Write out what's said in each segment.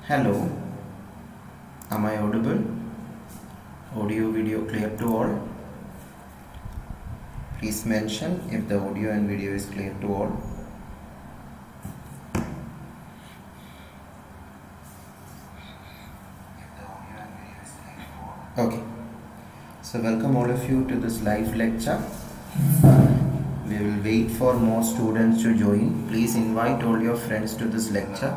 Hello, am I audible? Audio video clear to all? Please mention if the audio and video is clear to all. Okay, so welcome all of you to this live lecture. We will wait for more students to join. Please invite all your friends to this lecture.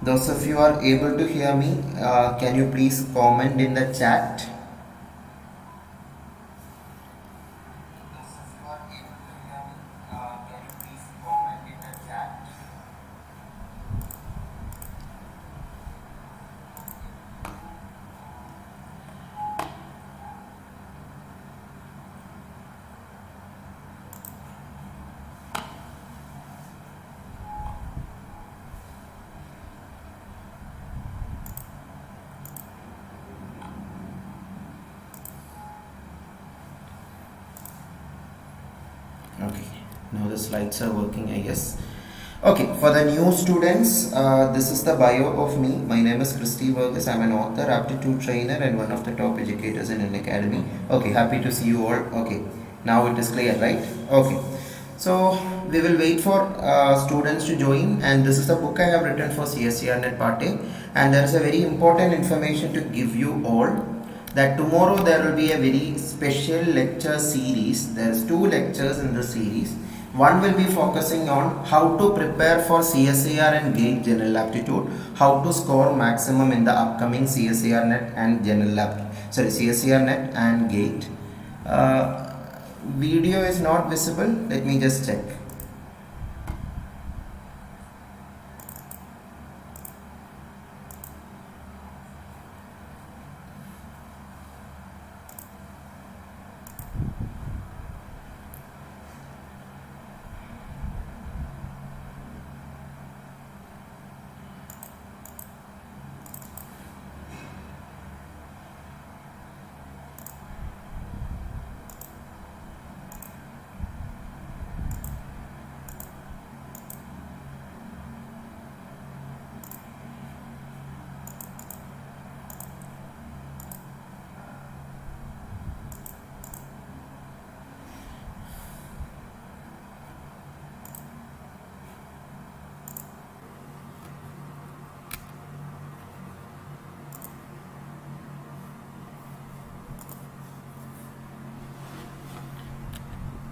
Those of you are able to hear me, can you please comment in the chat? Okay, now the slides are working, I guess. Okay, for the new students, this is the bio of me. My name is Christy Varghese. I'm an author, aptitude trainer, and one of the top educators in Unacademy. Okay, happy to see you all. Okay, now it is clear, right? Okay, so we will wait for students to join, and this is the book I have written for CSIR NET Part A, and there is a very important information to give you all. That tomorrow there will be a very special lecture series. There's 2 lectures in the series. One will be focusing on how to prepare for CSIR and GATE General Aptitude, how to score maximum in the upcoming CSIR NET and CSIR NET and GATE. Video is not visible. Let me just check.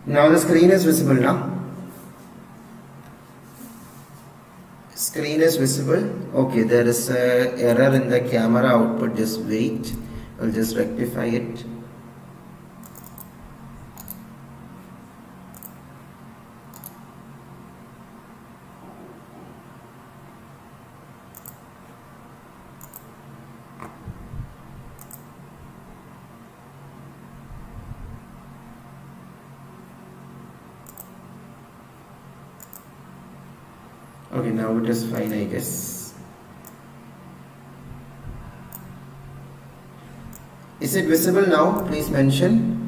Now the screen is visible now. Screen is visible. Okay, there is a error in the camera output. Just wait. I'll just rectify it. Okay, now it is fine, I guess. Is it visible now? Please mention.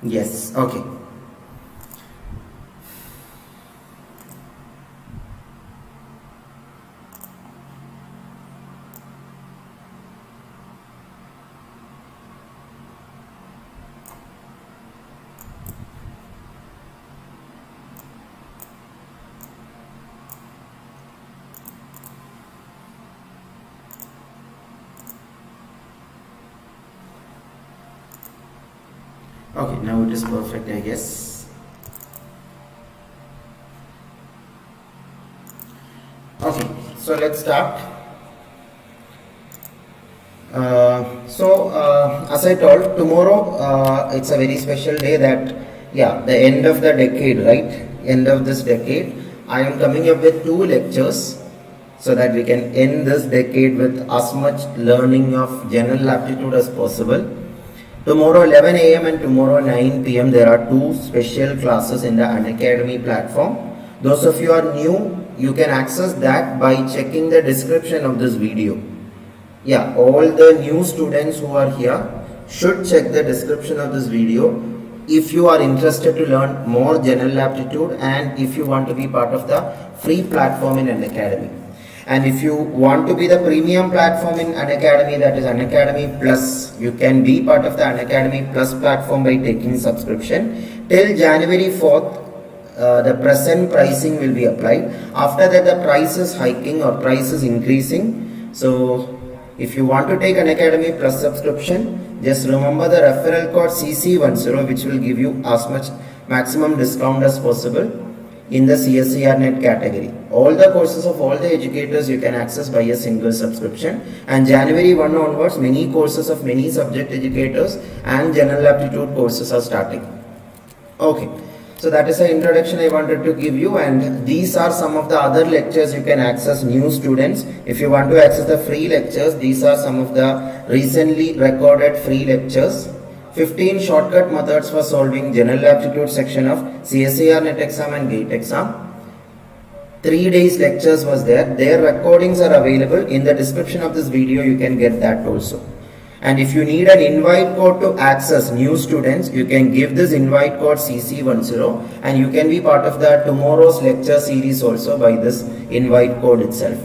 Yes, okay. Okay, now it is perfect, I guess. Okay, so let's start. As I told, tomorrow it's a very special day that, the end of the decade, right? End of this decade. I am coming up with 2 lectures so that we can end this decade with as much learning of general aptitude as possible. Tomorrow 11 AM and tomorrow 9 PM there are 2 special classes in the Unacademy platform. Those of you are new, you can access that by checking the description of this video. Yeah, all the new students who are here should check the description of this video if you are interested to learn more general aptitude and if you want to be part of the free platform in Unacademy. And if you want to be the premium platform in Unacademy, that is Unacademy Plus, you can be part of the Unacademy Plus platform by taking subscription. Till January 4th, the present pricing will be applied. After that, the price is hiking or price is increasing. So if you want to take Unacademy Plus subscription, just remember the referral code CC10, which will give you as much maximum discount as possible in the CSIR NET category. All the courses of all the educators you can access by a single subscription, and January 1 onwards many courses of many subject educators and general aptitude courses are starting. Okay, so that is the introduction I wanted to give you, and these are some of the other lectures you can access, new students. If you want to access the free lectures, these are some of the recently recorded free lectures. 15 shortcut methods for solving general aptitude section of CSIR NET exam and GATE exam. 3 days lectures was there. Their recordings are available in the description of this video. You can get that also. And if you need an invite code to access new students, you can give this invite code CC10 and you can be part of the tomorrow's lecture series also by this invite code itself.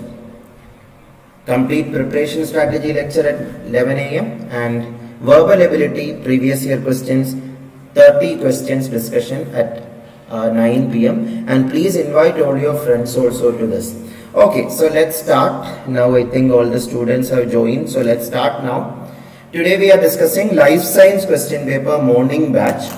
Complete preparation strategy lecture at 11 AM and verbal ability previous year questions, 30 questions discussion at 9 PM, and please invite all your friends also to this. Okay, so let's start. Now I think all the students have joined, so let's start now. Today we are discussing life science question paper morning batch.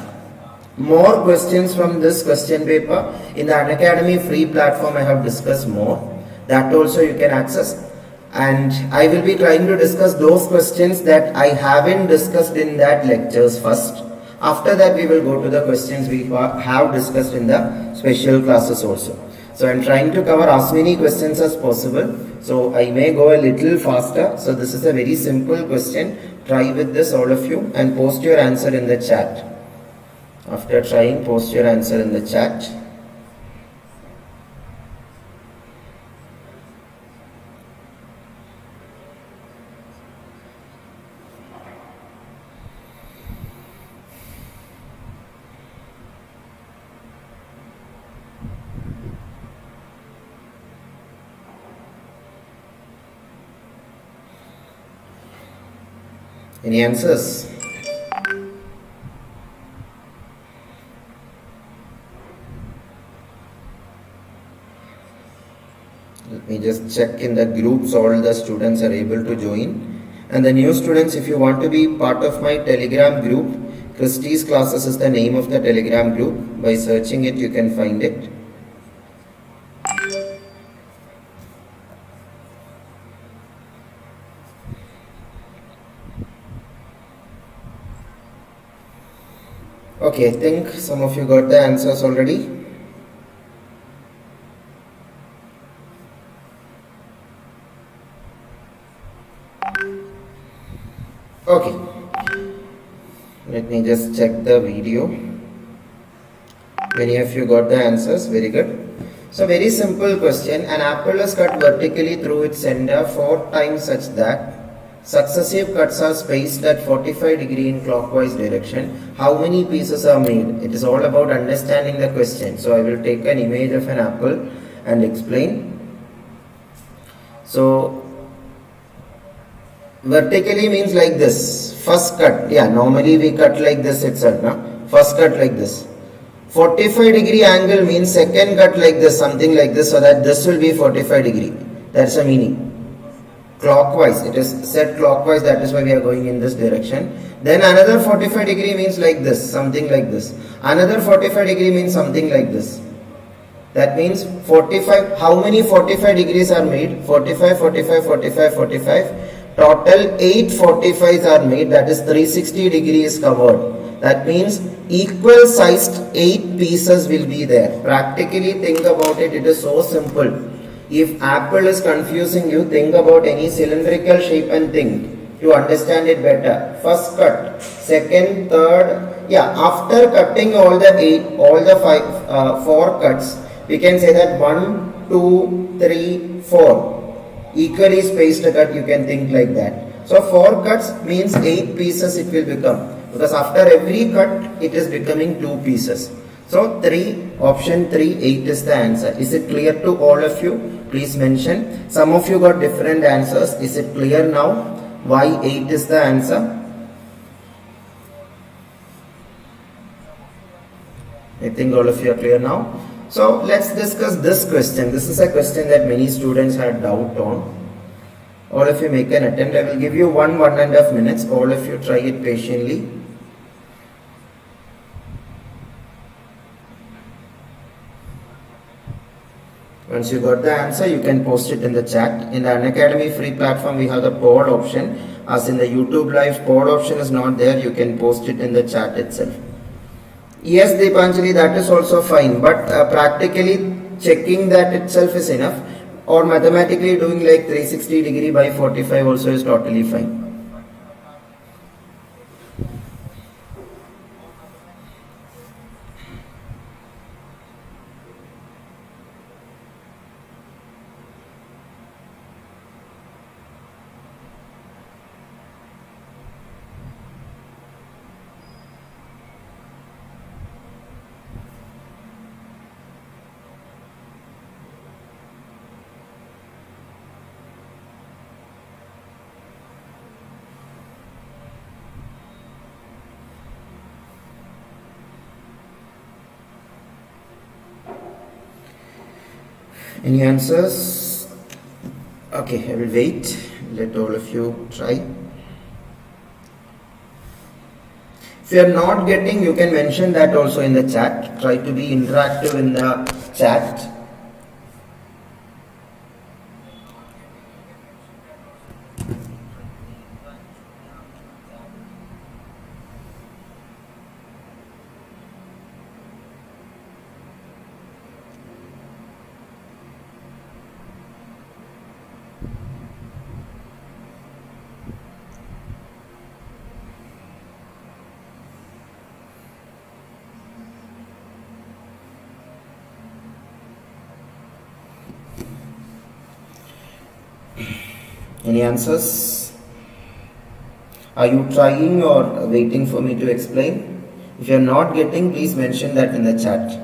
More questions from this question paper in the Unacademy free platform I have discussed more. That also you can access. And I will be trying to discuss those questions that I haven't discussed in that lectures first. After that we will go to the questions we have discussed in the special classes also. So I am trying to cover as many questions as possible. So I may go a little faster. So this is a very simple question. Try with this all of you and post your answer in the chat. After trying, post your answer in the chat. Any answers? Let me just check in the groups all the students are able to join. And the new students, if you want to be part of my Telegram group, Christy's classes is the name of the Telegram group. By searching it, you can find it. Okay, I think some of you got the answers already. Okay, let me just check the video. Many of you got the answers, very good. So very simple question. An apple is cut vertically through its center 4 times such that successive cuts are spaced at 45 degrees in clockwise direction. How many pieces are made? It is all about understanding the question. So I will take an image of an apple and explain. So vertically means like this. First cut. Yeah, normally we cut like this itself. No? First cut like this. 45-degree angle means second cut like this, something like this, so that this will be 45 degree. That's the meaning. Clockwise, it is set clockwise, that is why we are going in this direction. Then another 45 degree means like this, something like this. Another 45 degree means something like this. That means 45, how many 45 degrees are made? 45, 45, 45, 45. Total 8 45s are made, that is 360 degrees covered. That means equal sized 8 pieces will be there. Practically think about it, it is so simple. If apple is confusing you, think about any cylindrical shape and think to understand it better. First cut, second, third, yeah, after cutting all the 4 cuts, we can say that 1, 2, 3, 4. equally spaced cut, you can think like that. So 4 cuts means 8 pieces it will become, because after every cut it is becoming 2 pieces. So 3, option 3, 8 is the answer. Is it clear to all of you? Please mention. Some of you got different answers. Is it clear now why 8 is the answer? I think all of you are clear now. So let's discuss this question. This is a question that many students had doubt on. All of you make an attempt. I will give you 1.5 minutes. All of you try it patiently. Once you got the answer, you can post it in the chat. In the Unacademy free platform, we have the poll option. As in the YouTube live, poll option is not there. You can post it in the chat itself. Yes, Deepanjali, that is also fine. But practically checking that itself is enough. Or mathematically doing like 360 degree by 45 also is totally fine. Any answers? Okay, I will wait. Let all of you try. If you are not getting, you can mention that also in the chat. Try to be interactive in the chat. Any answers? Are you trying or waiting for me to explain? If you are not getting, please mention that in the chat.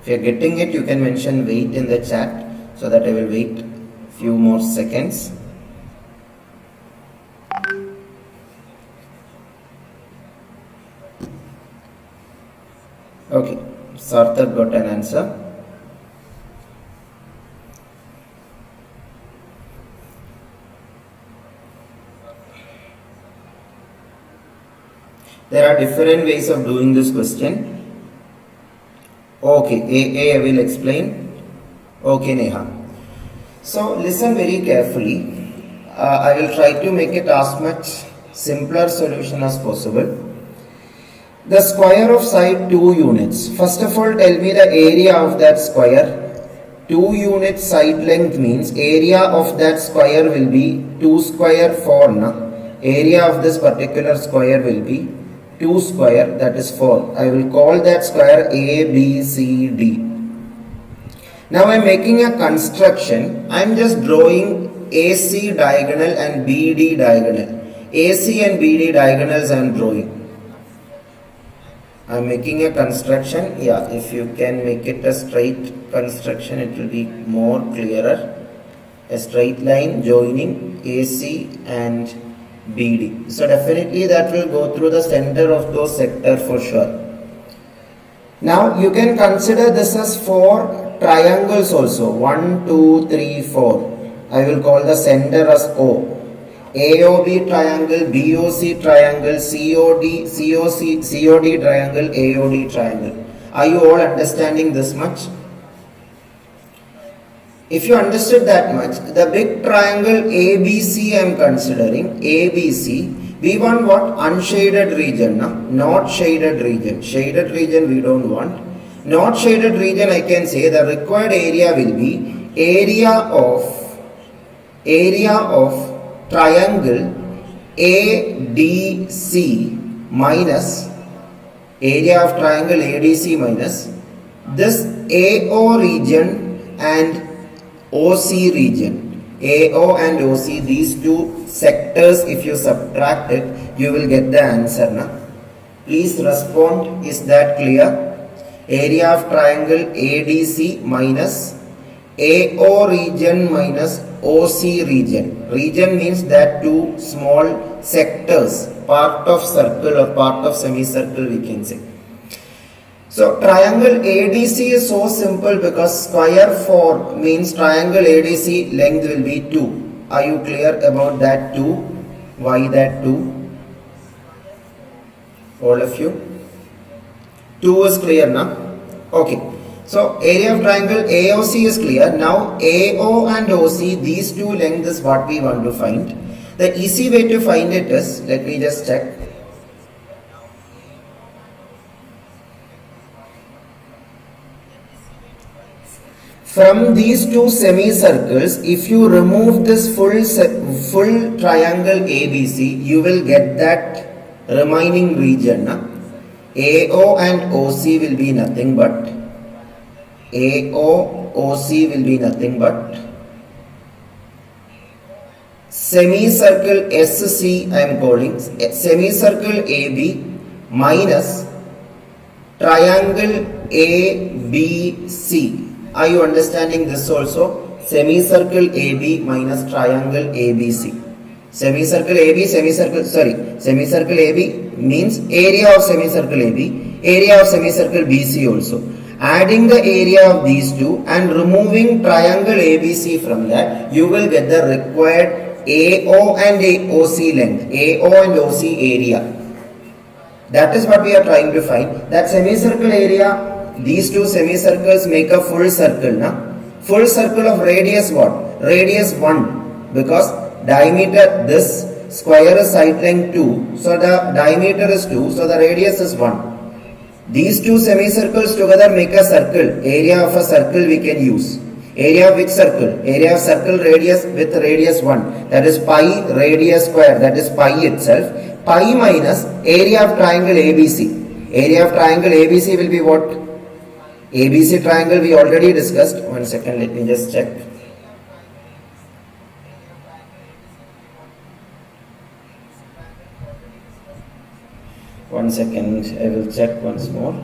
If you are getting it, you can mention wait in the chat so that I will wait a few more seconds. Okay, Sarthak got an answer. There are different ways of doing this question. Okay, I will explain. Okay, Neha. So listen very carefully. I will try to make it as much simpler solution as possible. The square of side 2 units. First of all, tell me the area of that square. 2 units side length means area of that square will be 2 square 4. Area of this particular square will be 2 square, that is 4. I will call that square A, B, C, D. Now I am making a construction. I am just drawing AC diagonal and BD diagonal. AC and BD diagonals I am drawing. I am making a construction. Yeah, if you can make it a straight construction, it will be more clearer. A straight line joining AC and BD. So definitely that will go through the center of those sector for sure. Now you can consider this as 4 triangles also. 1, 2, 3, 4. I will call the center as O. AOB triangle, BOC triangle, COD triangle, AOD triangle. Are you all understanding this much? If you understood that much, the big triangle ABC I am considering, ABC, we want what? Unshaded region, not shaded region. Shaded region we don't want. Not shaded region, I can say the required area will be area of triangle ADC minus area of triangle ADC minus this AO region and OC region. AO and OC, these two sectors, if you subtract it, you will get the answer. Na? Please respond. Is that clear? Area of triangle ADC minus AO region minus OC region. Region means that two small sectors, part of circle or part of semicircle we can say. So triangle ADC is so simple because square 4 means triangle ADC length will be 2. Are you clear about that 2? Why that 2? All of you? 2 is clear now? Okay. So area of triangle AOC is clear. Now AO and OC, these two lengths is what we want to find. The easy way to find it is, let me just check. From these two semicircles, if you remove this full triangle ABC, you will get that remaining region. Na? AO and OC will be nothing but semicircle SC I am calling semicircle AB minus triangle ABC. Are you understanding this also? Semicircle AB minus triangle ABC. Semicircle AB means area of semicircle AB, area of semicircle BC also. Adding the area of these two and removing triangle ABC from that, you will get the required AO and OC length, AO and OC area. That is what we are trying to find. That semicircle area, these two semicircles make a full circle. Na? Full circle of radius what? Radius 1, because diameter, this square is side length 2, so the diameter is 2, so the radius is 1. These two semicircles together make a circle. Area of a circle we can use. Area of which circle? Area of circle radius with radius 1. That is pi radius square. That is pi itself. Pi minus area of triangle ABC. Area of triangle ABC will be what? ABC triangle we already discussed. 1 second, let me just check. One second, I will check once more.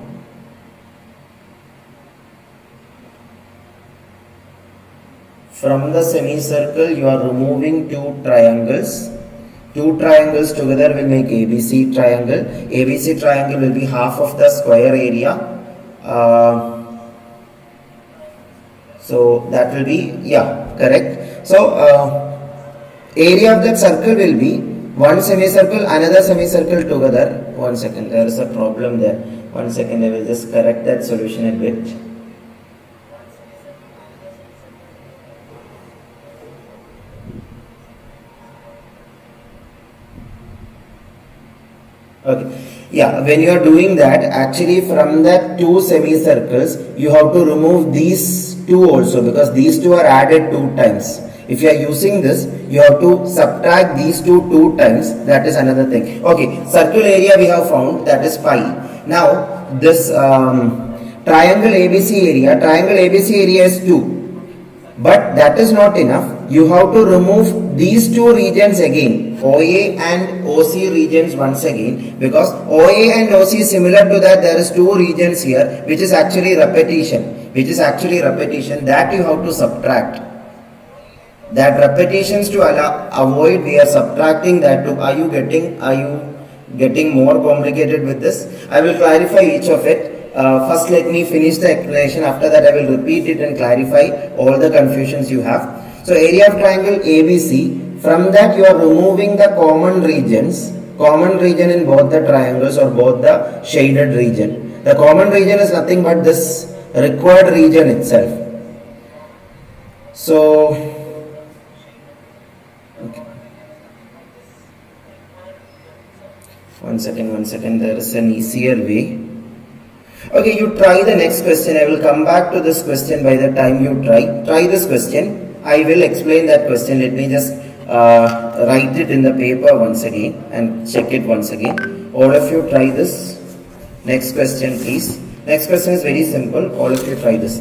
From the semicircle, you are removing two triangles. Two triangles together will make ABC triangle. ABC triangle will be half of the square area. So that will be, yeah, correct. So area of that circle will be one semicircle, another semicircle together. 1 second, there is a problem there. 1 second, I will just correct that solution a bit. Okay. Yeah, when you are doing that, actually from that two semicircles, you have to remove these two also, because these two are added 2 times. If you are using this, you have to subtract these two times. That is another thing. Okay, circle area we have found, that is pi. Now, this triangle ABC area is 2. But that is not enough. You have to remove these two regions again, OA and OC regions once again, because OA and OC similar to that, there is 2 regions here, which is actually repetition. That you have to subtract. That repetitions to avoid, we are subtracting that to. Are you getting more complicated with this? I will clarify each of it. First let me finish the explanation. After that I will repeat it and clarify all the confusions you have. So area of triangle ABC, from that you are removing the common regions. Common region in both the triangles or both the shaded region. The common region is nothing but this required region itself. So okay. One second, there is an easier way. Okay, you try the next question. I will come back to this question by the time you try this question. I will explain that question. Let me just write it in the paper once again and check it once again. All of you try this. Next question please. Next question is very simple. All of you try this.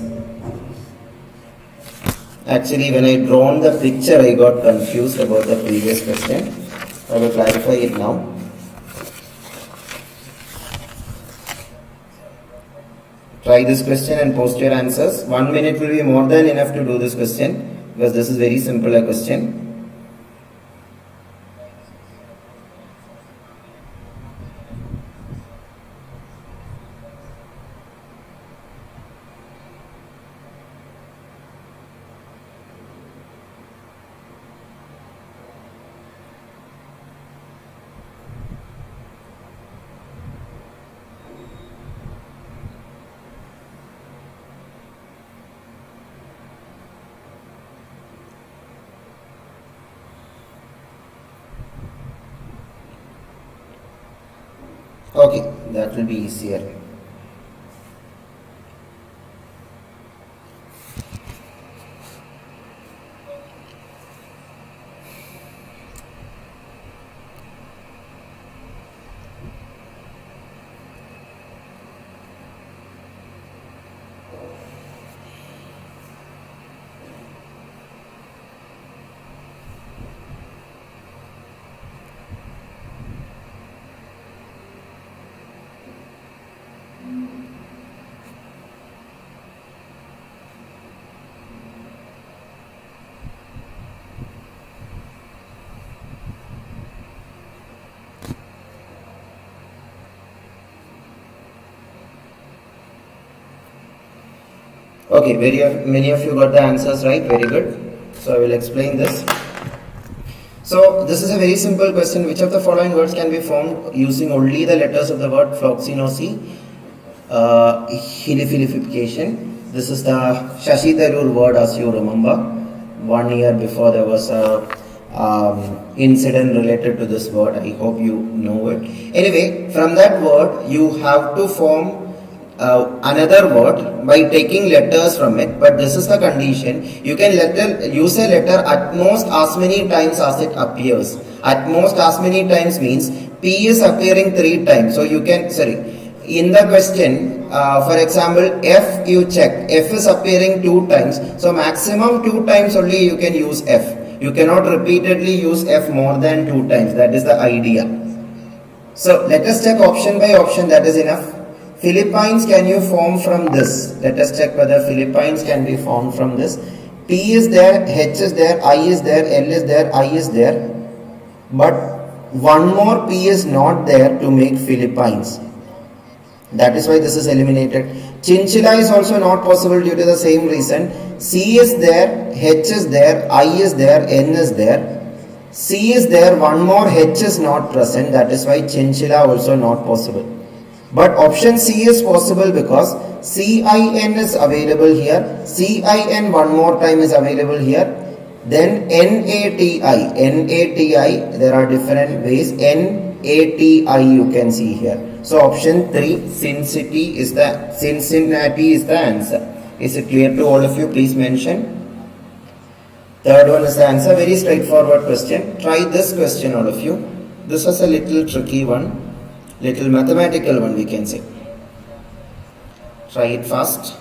Actually, when I drawn the picture, I got confused about the previous question. I will clarify it now. Try this question and post your answers. 1 minute will be more than enough to do this question because this is very simple a question. Okay, that will be easier. Okay, many of you got the answers right. Very good. So I will explain this. So this is a very simple question. Which of the following words can be formed using only the letters of the word floxinosi? Hilifilification. This is the Shashi Tharoor word, as you remember. 1 year before there was a incident related to this word. I hope you know it. Anyway, from that word you have to form another word by taking letters from it, but this is the condition. You can use a letter at most as many times as it appears. At most as many times means P is appearing 3 times. So you can, in the question, for example, F you check, F is appearing 2 times. So maximum 2 times only you can use F. You cannot repeatedly use F more than 2 times. That is the idea. So let us check option by option. That is enough. Philippines can you form from this? Let us check whether Philippines can be formed from this. P is there, H is there, I is there, L is there, I is there. But one more P is not there to make Philippines. That is why this is eliminated. Chinchilla is also not possible due to the same reason. C is there, H is there, I is there, N is there. C is there, one more H is not present. That is why chinchilla also not possible. But option C is possible because CIN is available here. CIN one more time is available here. Then NATI. NATI, there are different ways. NATI you can see here. So option 3, Cincinnati is the answer. Is it clear to all of you? Please mention. Third one is the answer. Very straightforward question. Try this question, all of you. This was a little tricky one. Little mathematical one, we can say. Try it fast.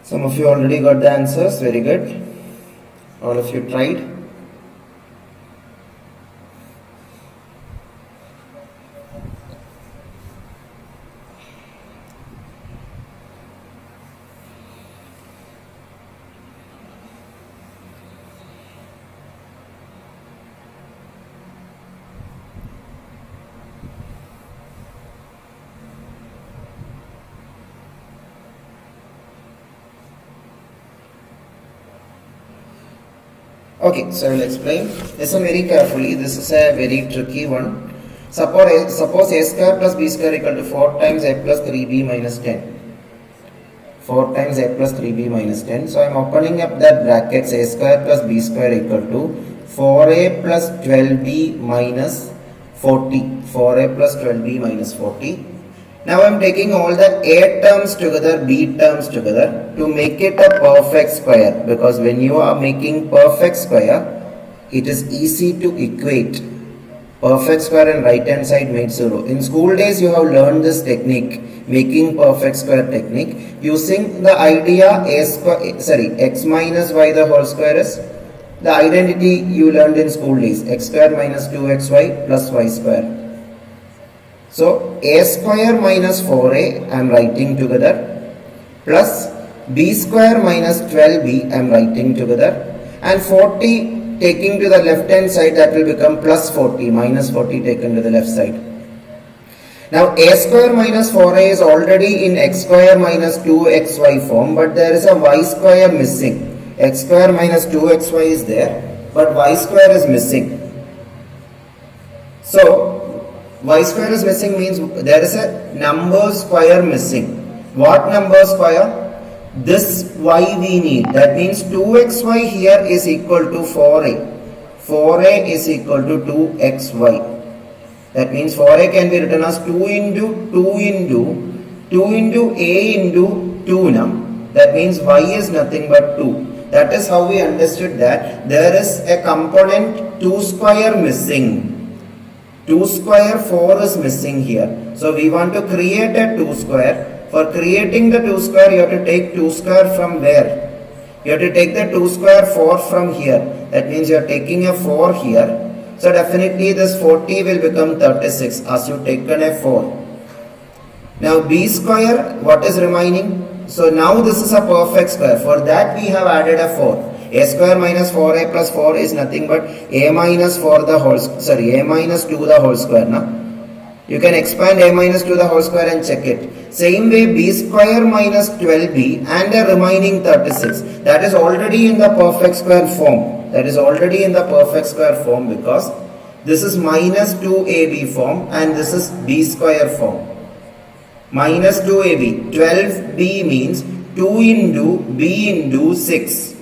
Some of you already got the answers. Very good. All of you tried. Okay, so I will explain. Listen very carefully. This is a very tricky one. Suppose a square plus b square equal to 4 times a plus 3b minus 10. 4 times a plus 3b minus 10. So I am opening up that brackets. A square plus b square equal to 4a plus 12b minus 40. 4a plus 12b minus 40. Now I am taking all the a terms together, b terms together to make it a perfect square, because when you are making perfect square, it is easy to equate. Perfect square and right hand side made 0. In school days you have learned this technique, making perfect square technique, using the idea x minus y the whole square is the identity you learned in school days, x square minus 2xy plus y square. So a square minus 4a I am writing together plus b square minus 12b I am writing together, and 40 taking to the left hand side, that will become plus 40, minus 40 taken to the left side. Now a square minus 4a is already in x square minus 2xy form, but there is a y square missing. X square minus 2xy is there, but y square is missing. So y square is missing means there is a number square missing. What number square? This y we need. That means 2xy here is equal to 4a. 4a is equal to 2xy. That means 4a can be written as 2 into 2 into a into 2 num. That means y is nothing but 2. That is how we understood that there is a component 2 square missing. 2 square 4 is missing here. So we want to create a 2 square. For creating the 2 square, you have to take 2 square from where? You have to take the 2 square 4 from here. That means you are taking a 4 here. So definitely this 40 will become 36 as you taken a 4. Now b square, what is remaining? So now this is a perfect square. For that we have added a 4. A square minus 4a plus 4 is nothing but a minus 4 the whole, a minus 2 the whole square. Now you can expand a minus 2 the whole square and check it. Same way b square minus 12b and a remaining 36. That is already in the perfect square form. That is already in the perfect square form, because this is minus 2ab form and this is b square form. Minus 2ab. 12b means 2 into b into 6.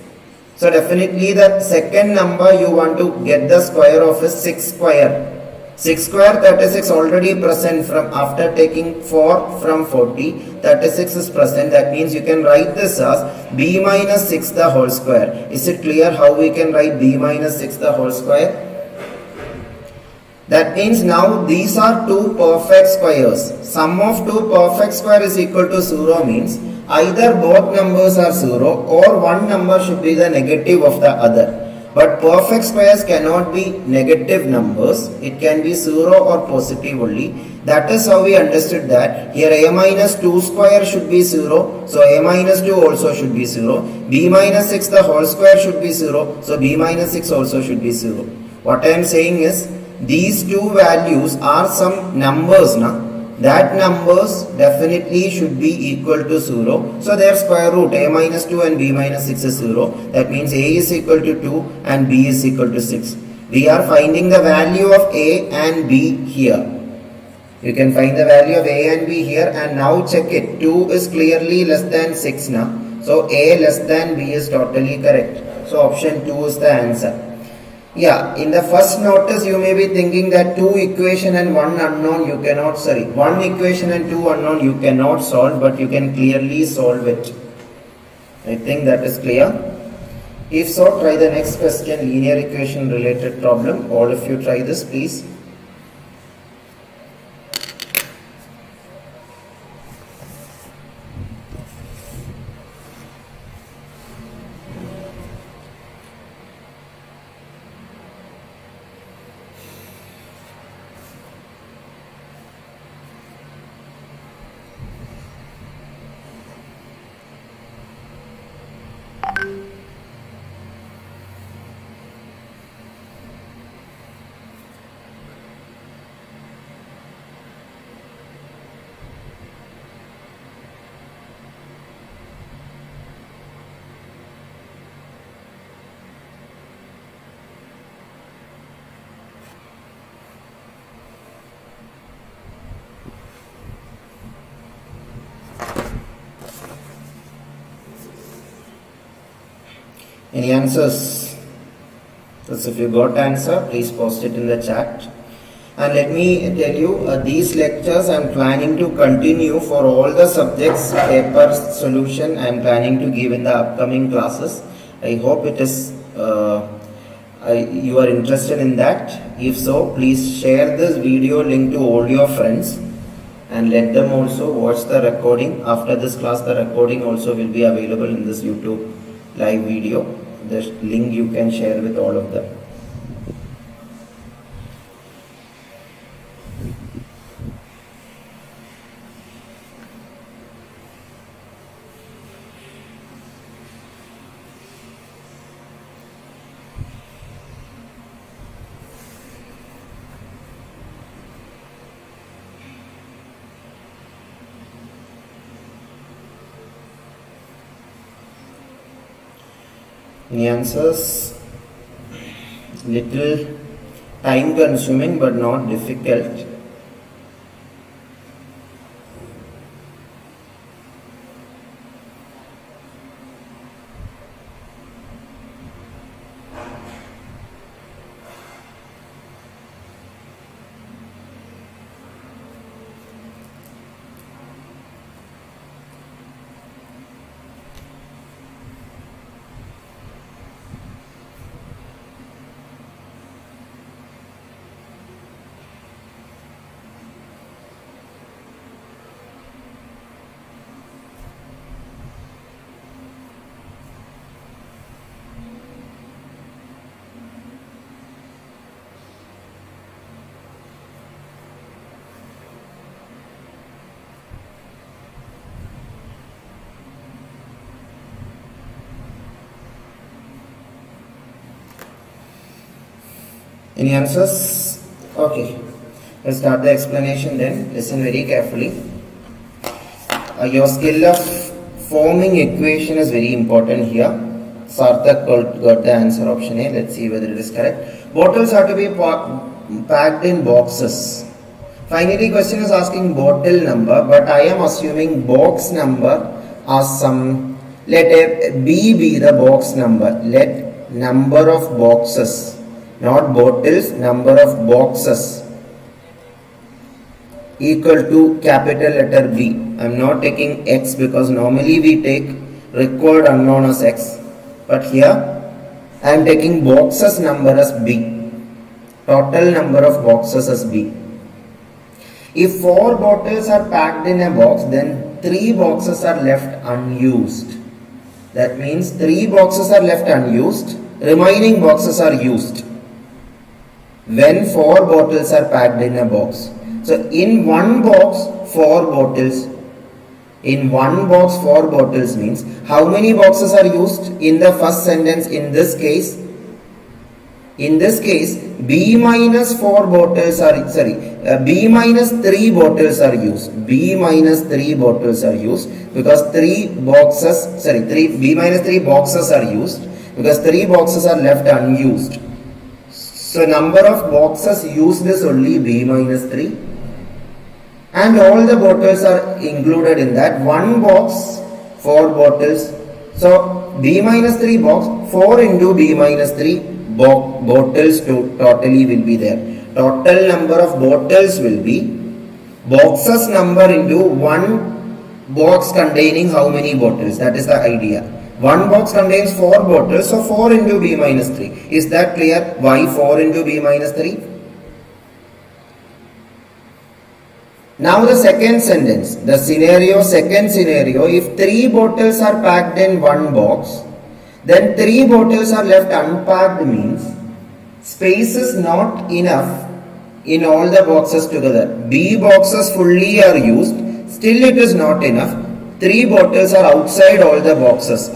So definitely the second number you want to get the square of is 6 square. 6 square 36 already present from after taking 4 from 40. 36 is present. That means you can write this as b minus 6 the whole square. Is it clear how we can write b minus 6 the whole square? That means now these are two perfect squares. Sum of two perfect square is equal to 0 means either both numbers are 0 or one number should be the negative of the other. But perfect squares cannot be negative numbers. It can be 0 or positive only. That is how we understood that. Here a minus 2 square should be 0. So a minus 2 also should be 0. B minus 6 the whole square should be 0. So b minus 6 also should be 0. What I am saying is these two values are some numbers now. That numbers definitely should be equal to 0. So their square root a minus 2 and b minus 6 is 0. That means a is equal to 2 and b is equal to 6. We are finding the value of a and b here. You can find the value of a and b here, and now check it. 2 is clearly less than 6 now. So a less than b is totally correct. So option 2 is the answer. Yeah, in the first notice you may be thinking that 2 equation and 1 unknown you cannot, 1 equation and 2 unknown you cannot solve, but you can clearly solve it. I think that is clear. If so, try the next question, linear equation related problem. All of you try this please. Any answers? So if you got answer, please post it in the chat. And let me tell you, these lectures I am planning to continue for all the subjects. Paper solution I am planning to give in the upcoming classes. I hope it is you are interested in that. If so, please share this video link to all your friends and let them also watch the recording. After this class, the recording also will be available in this YouTube live video. The link you can share with all of them. Any answers? Little time consuming but not difficult. Any answers? Okay, let's start the explanation then. Listen very carefully. Your skill of forming equation is very important here. Sarthak got the answer option A. Let's see whether it is correct. Bottles are to be packed in boxes. Finally, question is asking bottle number, but I am assuming box number as some. Let a B be the box number. Let number of boxes, not bottles, number of boxes equal to capital letter B. I am not taking X because normally we take required unknown as X, but here I am taking boxes number as B, total number of boxes as B. If 4 bottles are packed in a box, then 3 boxes are left unused. That means 3 boxes are left unused, remaining boxes are used when 4 bottles are packed in a box. So in one box 4 bottles. In one box 4 bottles means how many boxes are used in the first sentence? In this case B minus 4 bottles are B minus 3 bottles are used. B minus 3 bottles are used because B minus 3 boxes are used because 3 boxes are left unused. So number of boxes used is only B minus 3 and all the bottles are included in that. One box 4 bottles. So B minus 3 box 4 into B minus 3 bottles totally will be there. Total number of bottles will be boxes number into one box containing how many bottles. That is the idea. One box contains 4 bottles, so 4 into B minus 3. Is that clear? Why 4 into B minus 3? Now the second sentence, second scenario, if 3 bottles are packed in one box, then 3 bottles are left unpacked means space is not enough in all the boxes together. B boxes fully are used, still it is not enough. 3 bottles are outside all the boxes,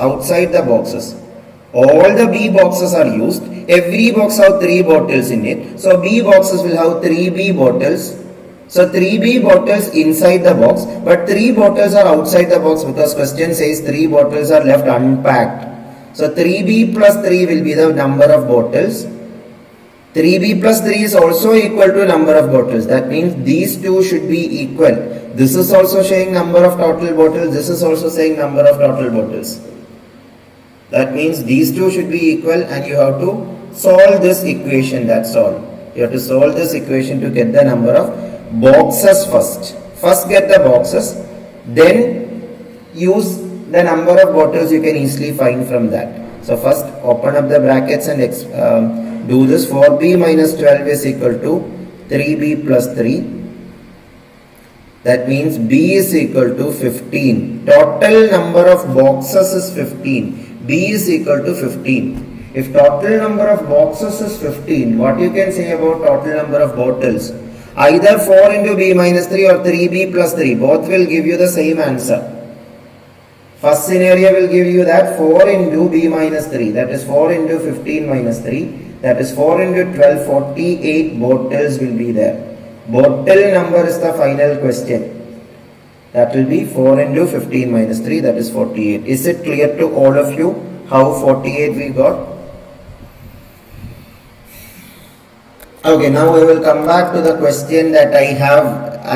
All the B boxes are used. Every box have 3 bottles in it. So B boxes will have 3 B bottles. So 3 B bottles inside the box, but 3 bottles are outside the box because question says 3 bottles are left unpacked. So 3B plus 3 will be the number of bottles. 3B plus 3 is also equal to number of bottles. That means these two should be equal. This is also saying number of total bottles. This is also saying number of total bottles. That means these two should be equal and you have to solve this equation, that's all. You have to solve this equation to get the number of boxes first. First get the boxes, then use the number of bottles you can easily find from that. So first open up the brackets and do this. 4b minus 12 is equal to 3b plus 3. That means b is equal to 15. Total number of boxes is 15. B is equal to 15. If total number of boxes is 15, what you can say about total number of bottles? Either 4 into b minus 3 or 3b plus 3. Both will give you the same answer. First scenario will give you that 4 into b minus 3. That is 4 into 15 minus 3. That is 4 into 12. 48 bottles will be there. Bottle number is the final question. That will be 4 into 15 minus 3, that is 48. Is it clear to all of you how 48 we got? Okay, now we will come back to the question that I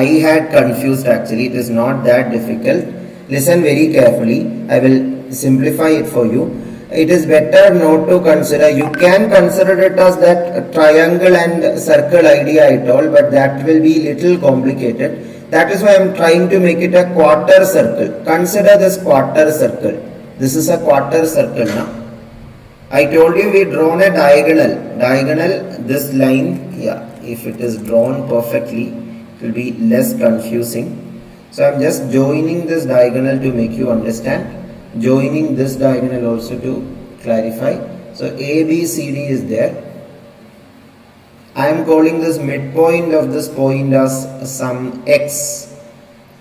had confused actually. It is not that difficult. Listen very carefully. I will simplify it for you. It is better not to consider. You can consider it as that triangle and circle idea at all, but that will be little complicated. That is why I am trying to make it a quarter circle. Consider this quarter circle. This is a quarter circle now. I told you we drawn a diagonal. Diagonal, this line, yeah, if it is drawn perfectly, it will be less confusing. So I am just joining this diagonal to make you understand. Joining this diagonal also to clarify. So A, B, C, D is there. I am calling this midpoint of this point as some X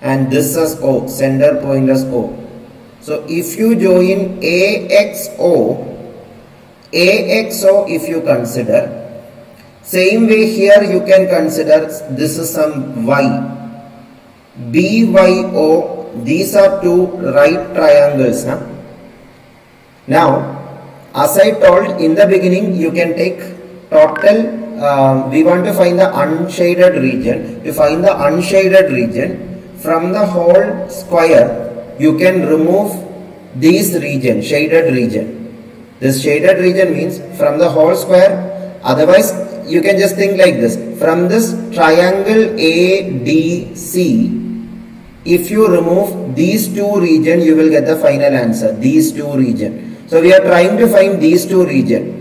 and this as O, center point as O. So if you join AXO if you consider, same way here you can consider this is some Y, BYO, these are two right triangles. Now, as I told in the beginning, you can take total. We want to find the unshaded region. To find the unshaded region, from the whole square, you can remove this region, shaded region. This shaded region means from the whole square. Otherwise, you can just think like this. From this triangle ADC, if you remove these two regions, you will get the final answer. These two regions. So we are trying to find these two regions.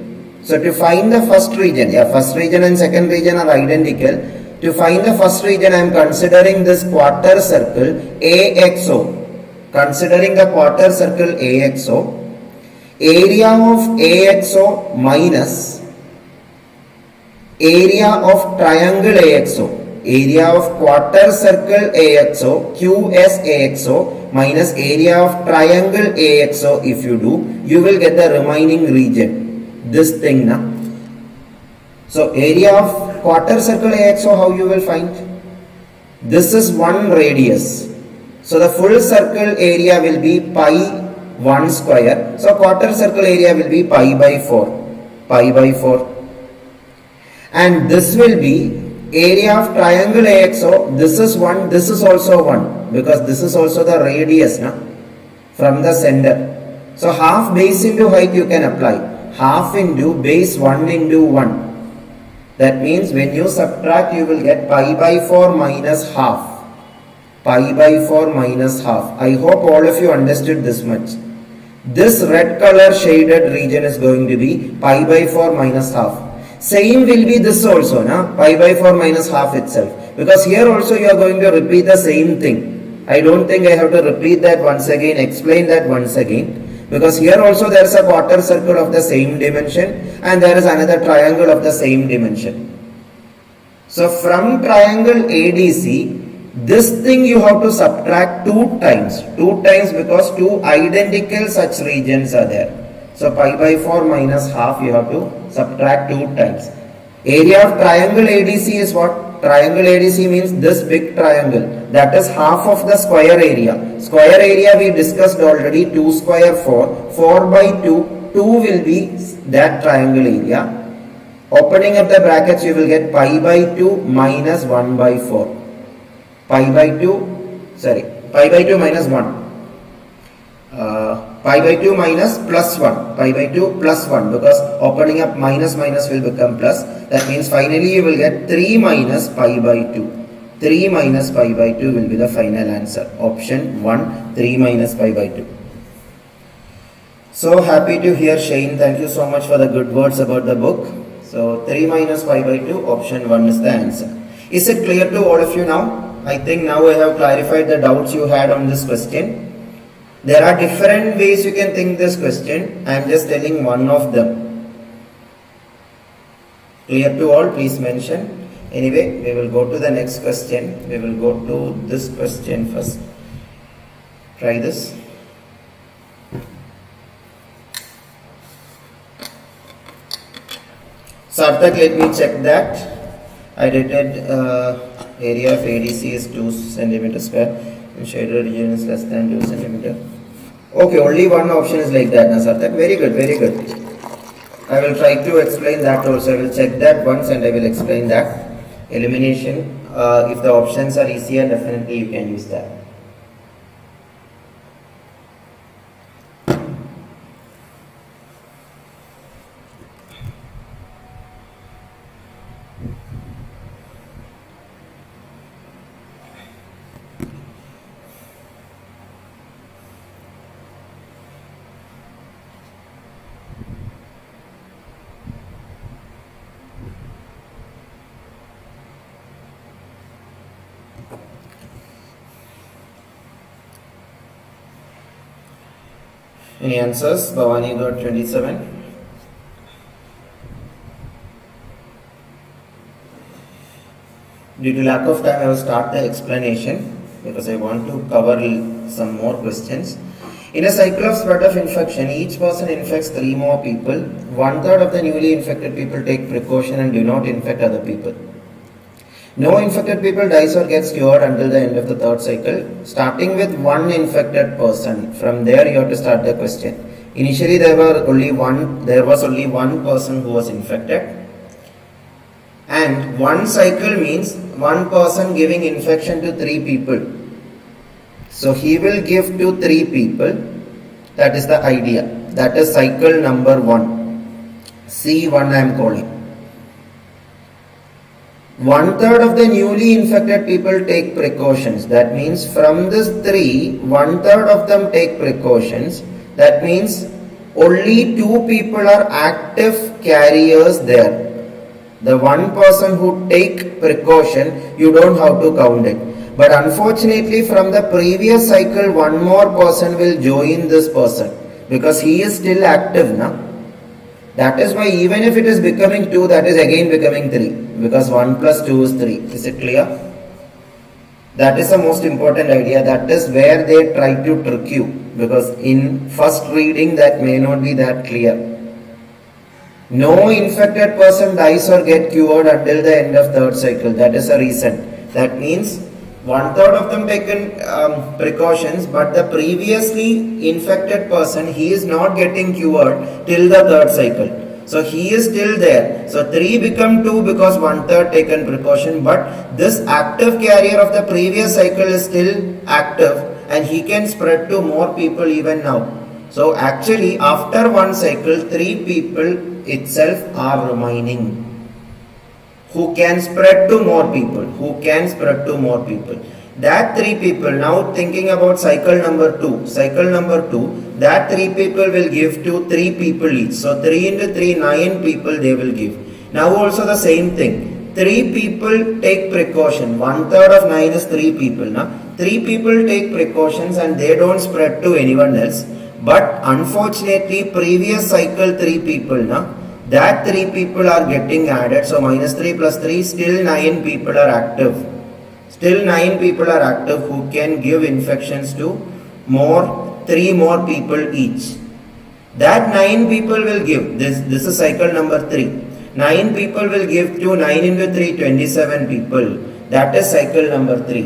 So to find the first region, first region and second region are identical. To find the first region, I am considering this quarter circle AXO. Considering the quarter circle AXO, area of AXO minus area of triangle AXO. Area of quarter circle AXO, QSAXO minus area of triangle AXO, if you do, you will get the remaining region. This thing now. So area of quarter circle AXO, how you will find? This is one radius. So the full circle area will be pi 1 square. So quarter circle area will be pi by 4. Pi by 4. And this will be area of triangle AXO. This is 1. This is also 1. Because this is also the radius from the center. So half base into height you can apply. Half into base 1 into 1. That means when you subtract, you will get pi by 4 minus half. Pi by 4 minus half. I hope all of you understood this much. This red color shaded region is going to be pi by 4 minus half. Same will be this also, pi by 4 minus half itself. Because here also you are going to repeat the same thing. I don't think I have to repeat that once again, explain that once again. Because here also there is a quarter circle of the same dimension and there is another triangle of the same dimension. So from triangle ADC, this thing you have to subtract 2 times. 2 times because 2 identical such regions are there. So pi by 4 minus half you have to subtract 2 times. Area of triangle ADC is what? Triangle ADC means this big triangle. That is half of the square area. Square area we discussed already. 2 square 4. 4 by 2. 2 will be that triangle area. Opening up the brackets you will get pi by 2 minus 1 by 4. Pi by 2 minus 1. pi by 2 minus plus 1, pi by 2 plus 1, because opening up minus minus will become plus. That means finally you will get 3 minus pi by 2. 3 minus pi by 2 will be the final answer. Option 1, 3 minus pi by 2. So happy to hear, Shane. Thank you so much for the good words about the book. So 3 minus pi by 2, option 1 is the answer. Is it clear to all of you now? I think now I have clarified the doubts you had on this question. There are different ways you can think this question. I am just telling one of them. Clear to all? Please mention. Anyway, we will go to the next question. We will go to this question first. Try this. Sarthak, let me check that. I rated area of ADC is 2 cm square and shaded region is less than 2 cm. Okay, only one option is like that, na Sarthak. Very good, very good. I will try to explain that also. I will check that once and I will explain that. Elimination. If the options are easier, definitely you can use that. Any answers? Bhavani got 27. Due to lack of time, I will start the explanation because I want to cover some more questions. In a cycle of spread of infection, each person infects 3 more people. 1/3 of the newly infected people take precaution and do not infect other people. No infected people dies or gets cured until the end of the 3rd cycle. Starting with 1 infected person, from there you have to start the question. Initially there was only one person who was infected, and 1 cycle means 1 person giving infection to 3 people. So he will give to 3 people. That is the idea. That is cycle number 1. C1 I am calling. 1/3 of the newly infected people take precautions. That means from this 3, 1/3 of them take precautions. That means only 2 people are active carriers there. The 1 person who take precaution, you don't have to count it. But unfortunately from the previous cycle, 1 more person will join this person because he is still active now. That is why even if it is becoming 2, that is again becoming 3, because 1 plus 2 is 3. Is it clear? That is the most important idea. That is where they try to trick you, because in first reading that may not be that clear. No infected person dies or get cured until the end of 3rd cycle. That is the reason. That means 1/3 of them taken precautions, but the previously infected person, he is not getting cured till the 3rd cycle. So he is still there. So 3 become 2 because 1/3 taken precaution, but this active carrier of the previous cycle is still active and he can spread to more people even now. So actually after 1 cycle, 3 people itself are remaining who can spread to more people, That 3 people, now thinking about cycle number 2, that 3 people will give to 3 people each. So 3 into 3, 9 people they will give. Now also the same thing. 3 people take precaution. 1/3 of 9 is 3 people. Now 3 people take precautions and they don't spread to anyone else. But unfortunately previous cycle 3 people, now that 3 people are getting added. So minus 3 plus 3, still 9 people are active. Still 9 people are active who can give infections to 3 more people each. That 9 people will give. This is cycle number 3. 9 people will give to 9 into 3, 27 people. That is cycle number 3.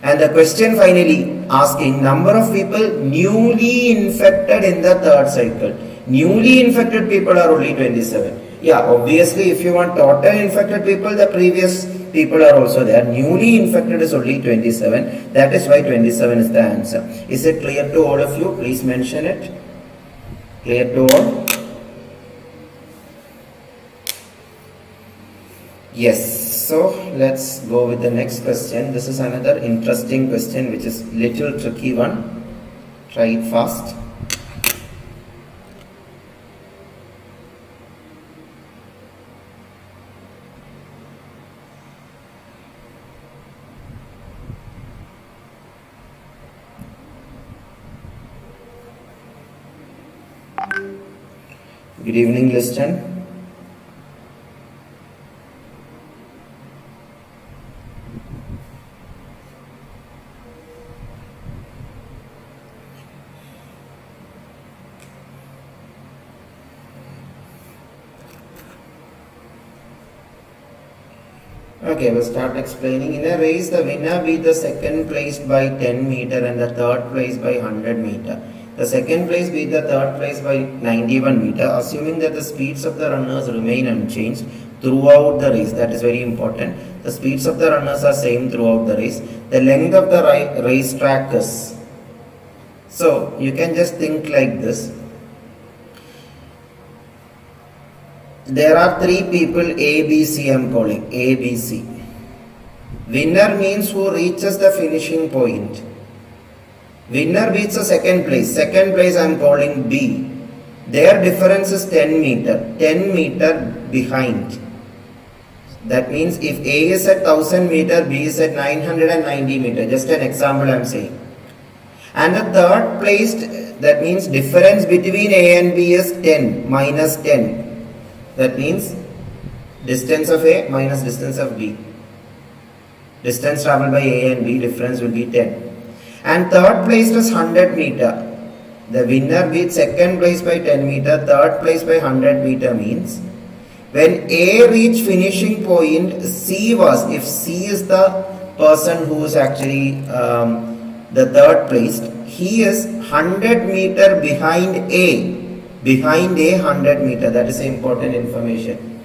And the question finally asking number of people newly infected in the 3rd cycle. Newly infected people are only 27. Yeah, obviously if you want total infected people, the previous people are also there. Newly infected is only 27. That is why 27 is the answer. Is it clear to all of you? Please mention it. Clear to all? Yes. So let's go with the next question. This is another interesting question which is little tricky one. Try it fast. Good evening, Liston. Okay, we'll start explaining. In a race, the winner be the second placed by 10 meter and the third place by 100 meter. The second place beat the third place by 91 meter, assuming that the speeds of the runners remain unchanged throughout the race. That is very important. The speeds of the runners are same throughout the race. The length of the race track is. So you can just think like this. There are three people, A, B, C, I am calling A, B, C. Winner means who reaches the finishing point. Winner beats the second place. Second place I am calling B. Their difference is 10 meter. 10 meter behind. That means if A is at 1000 meter, B is at 990 meter. Just an example I am saying. And the third placed, that means difference between A and B is 10 minus 10. That means distance of A minus distance of B. Distance traveled by A and B, difference will be 10. And third place is 100 meter. The winner beats second place by 10 meter, third place by 100 meter means when A reached finishing point, C was, if C is the person who is actually the third placed, he is 100 meter behind A. Behind A 100 meter, that is important information.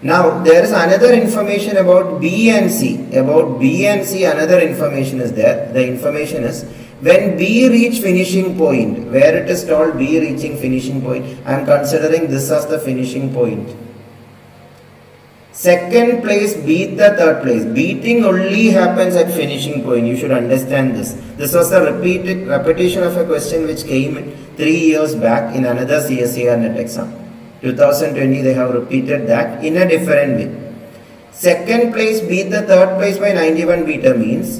Now there is another information about B and C. About B and C another information is there. The information is when B reach finishing point, where it is told B reaching finishing point, I am considering this as the finishing point. Second place beat the third place. Beating only happens at finishing point. You should understand this. This was the repetition of a question which came 3 years back in another CSIR NET exam. 2020 they have repeated that in a different way. Second place beat the third place by 91 meter means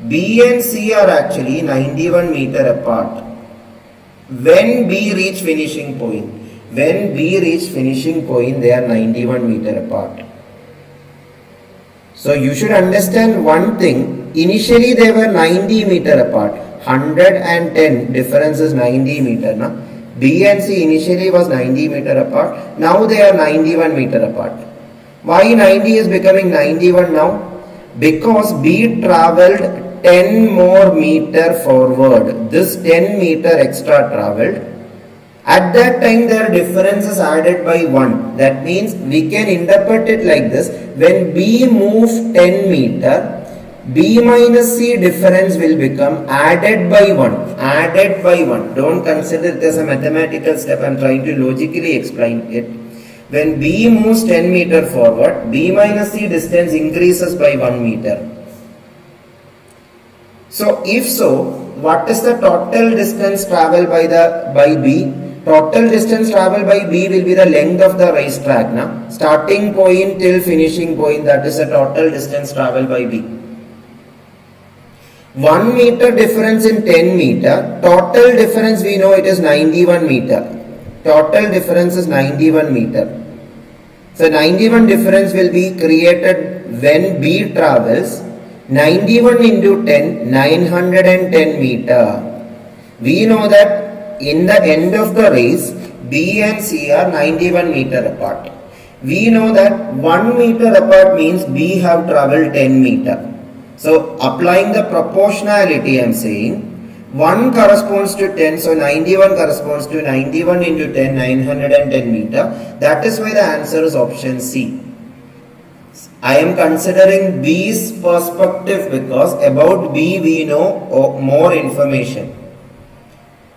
B and C are actually 91 meter apart. When B reach finishing point, when B reach finishing point, they are 91 meter apart. So you should understand one thing. Initially they were 90 meter apart. 110 difference is 90 meter. Na? B and C initially was 90 meter apart. Now they are 91 meter apart. Why 90 is becoming 91 now? Because B travelled 10 more meter forward. This 10 meter extra travelled. At that time their difference is added by 1. That means we can interpret it like this. When B moves 10 meter, B minus C difference will become added by 1. Added by 1. Don't consider it as a mathematical step. I am trying to logically explain it. When B moves 10 meter forward, B minus C distance increases by 1 meter. So if so, what is the total distance travelled by B? Total distance travelled by B will be the length of the racetrack. Na? Starting point till finishing point, that is the total distance travelled by B. 1 meter difference in 10 meter. Total difference we know it is 91 meter. Total difference is 91 meter. So 91 difference will be created when B travels 91 into 10, 910 meter. We know that in the end of the race, B and C are 91 meter apart. We know that 1 meter apart means B have travelled 10 meter. So applying the proportionality I am saying, 1 corresponds to 10, so 91 corresponds to 91 into 10, 910 meter. That is why the answer is option C. I am considering B's perspective because about B we know more information.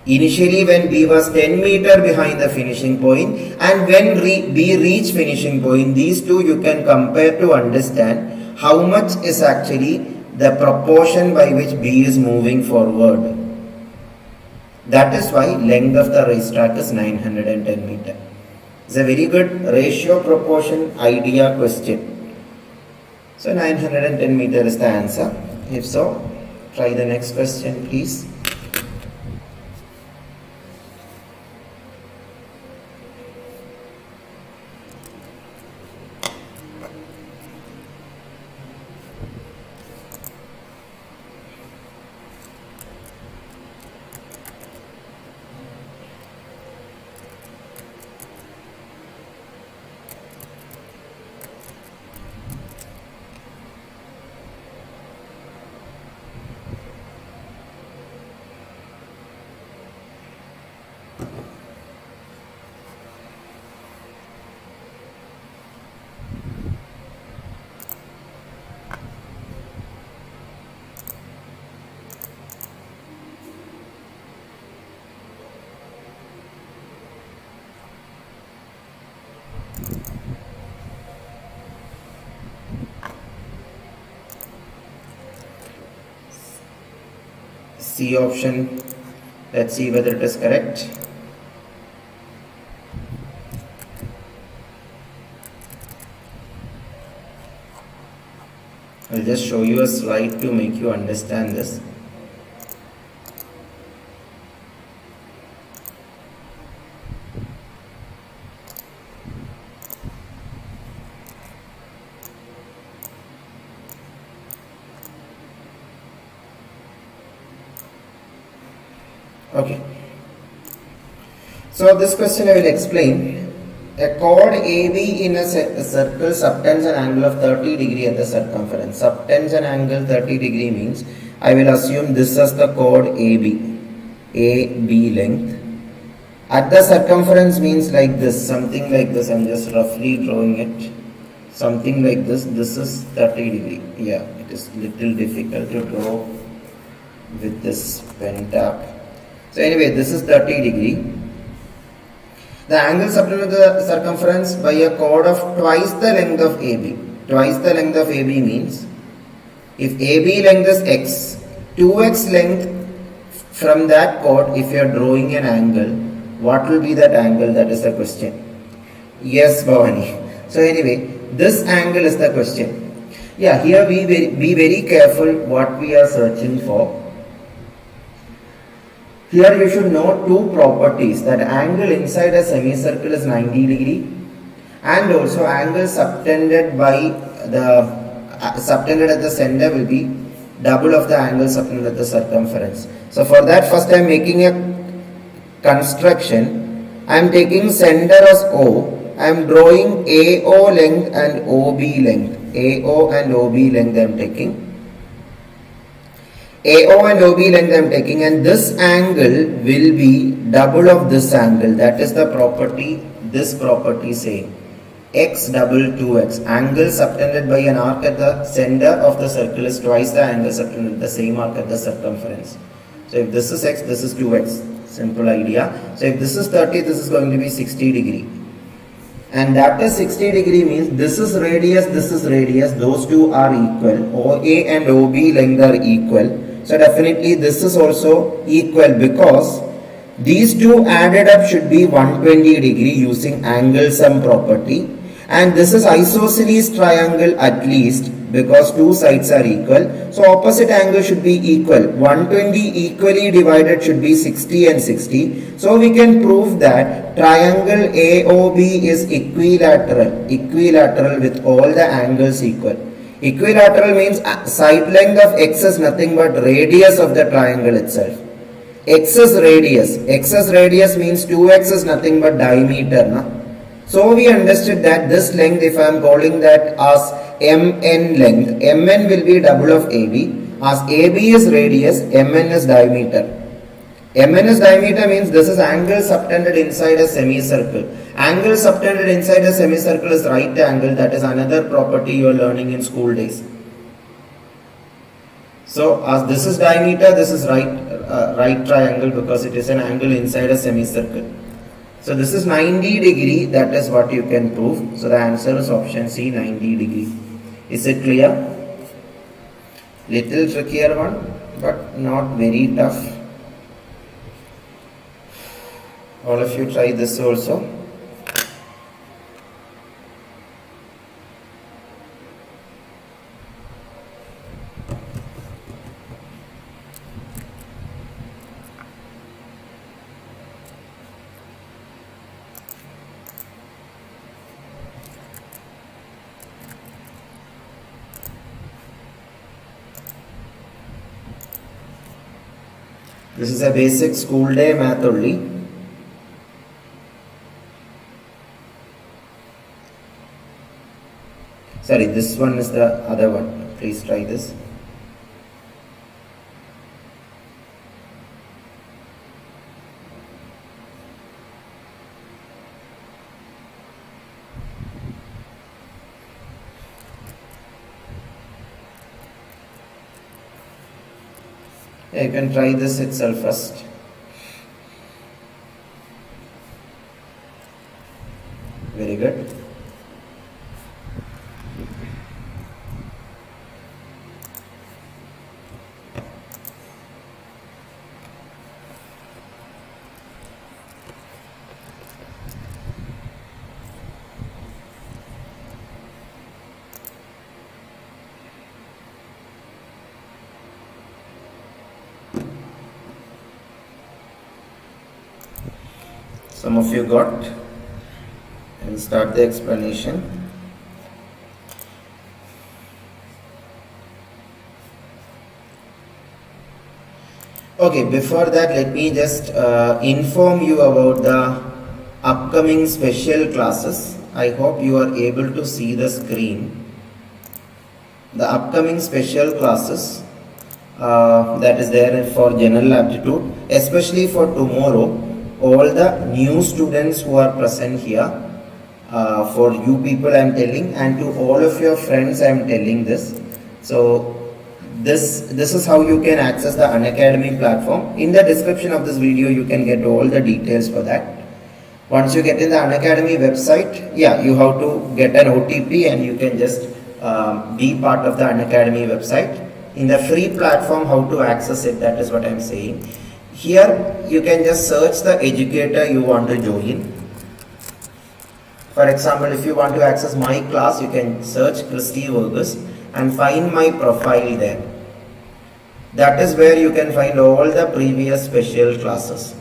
Initially when B was 10 meter behind the finishing point and when B reached finishing point, these two you can compare to understand how much is actually the proportion by which B is moving forward. That is why length of the racetrack is 910 meter. It's a very good ratio proportion idea question. So 910 meter is the answer. If so, try the next question please. C option, let's see whether it is correct. I'll just show you a slide to make you understand this. Okay. So this question I will explain. A chord AB in a circle subtends an angle of 30 degree at the circumference. Subtends an angle 30 degree means I will assume this as the chord AB. AB length. At the circumference means like this, something like this. I'm just roughly drawing it. Something like this. This is 30 degree. Yeah, it is little difficult to draw with this pen tab. So anyway, this is 30 degree. The angle subtended the circumference by a chord of twice the length of AB. Twice the length of AB means if AB length is x, 2x length from that chord, if you are drawing an angle, what will be that angle? That is the question. Yes, Bhavani. So anyway, this angle is the question. Yeah, here we be very careful what we are searching for. Here you should know two properties, that angle inside a semicircle is 90 degree and also angle subtended by the subtended at the center will be double of the angle subtended at the circumference. So for that first I am making a construction. I am taking center as O. I am drawing AO length and OB length. AO and OB length I am taking. AO and OB length I am taking, and this angle will be double of this angle. That is the property, this property saying x double 2x. Angle subtended by an arc at the center of the circle is twice the angle subtended at the same arc at the circumference. So if this is x, this is 2x. Simple idea. So if this is 30, this is going to be 60 degree. And that is 60 degree means this is radius, those two are equal. OA and OB length are equal. So definitely this is also equal because these two added up should be 120 degree using angle sum property. And this is isosceles triangle at least because two sides are equal. So opposite angle should be equal. 120 equally divided should be 60 and 60. So we can prove that triangle AOB is equilateral with all the angles equal. Equilateral means side length of x is nothing but radius of the triangle itself. X is radius. X's radius means 2x is nothing but diameter. Na? So we understood that this length, if I am calling that as MN length, MN will be double of AB. As AB is radius, MN is diameter. MNS diameter means this is angle subtended inside a semicircle. Angle subtended inside a semicircle is right angle. That is another property you are learning in school days. So as this is diameter, this is right triangle because it is an angle inside a semicircle. So this is 90 degree. That is what you can prove. So the answer is option C, 90 degree. Is it clear? Little trickier one, but not very tough. All of you try this also. This is a basic school day math only. Sorry, this one is the other one. Please try this. Yeah, you can try this itself first. Very good. Some of you got. And start the explanation. Okay, before that let me just inform you about the upcoming special classes. I hope you are able to see the screen. The upcoming special classes that is there for general aptitude, especially for tomorrow. All the new students who are present here, for you people I am telling, and to all of your friends I am telling this. So this is how you can access the Unacademy platform. In the description of this video you can get all the details for that. Once you get in the Unacademy website, yeah, you have to get an OTP and you can just be part of the Unacademy website. In the free platform, how to access it, that is what I am saying. Here you can just search the educator you want to join. For example, if you want to access my class, you can search Christy Varghese and find my profile there. That is where you can find all the previous special classes.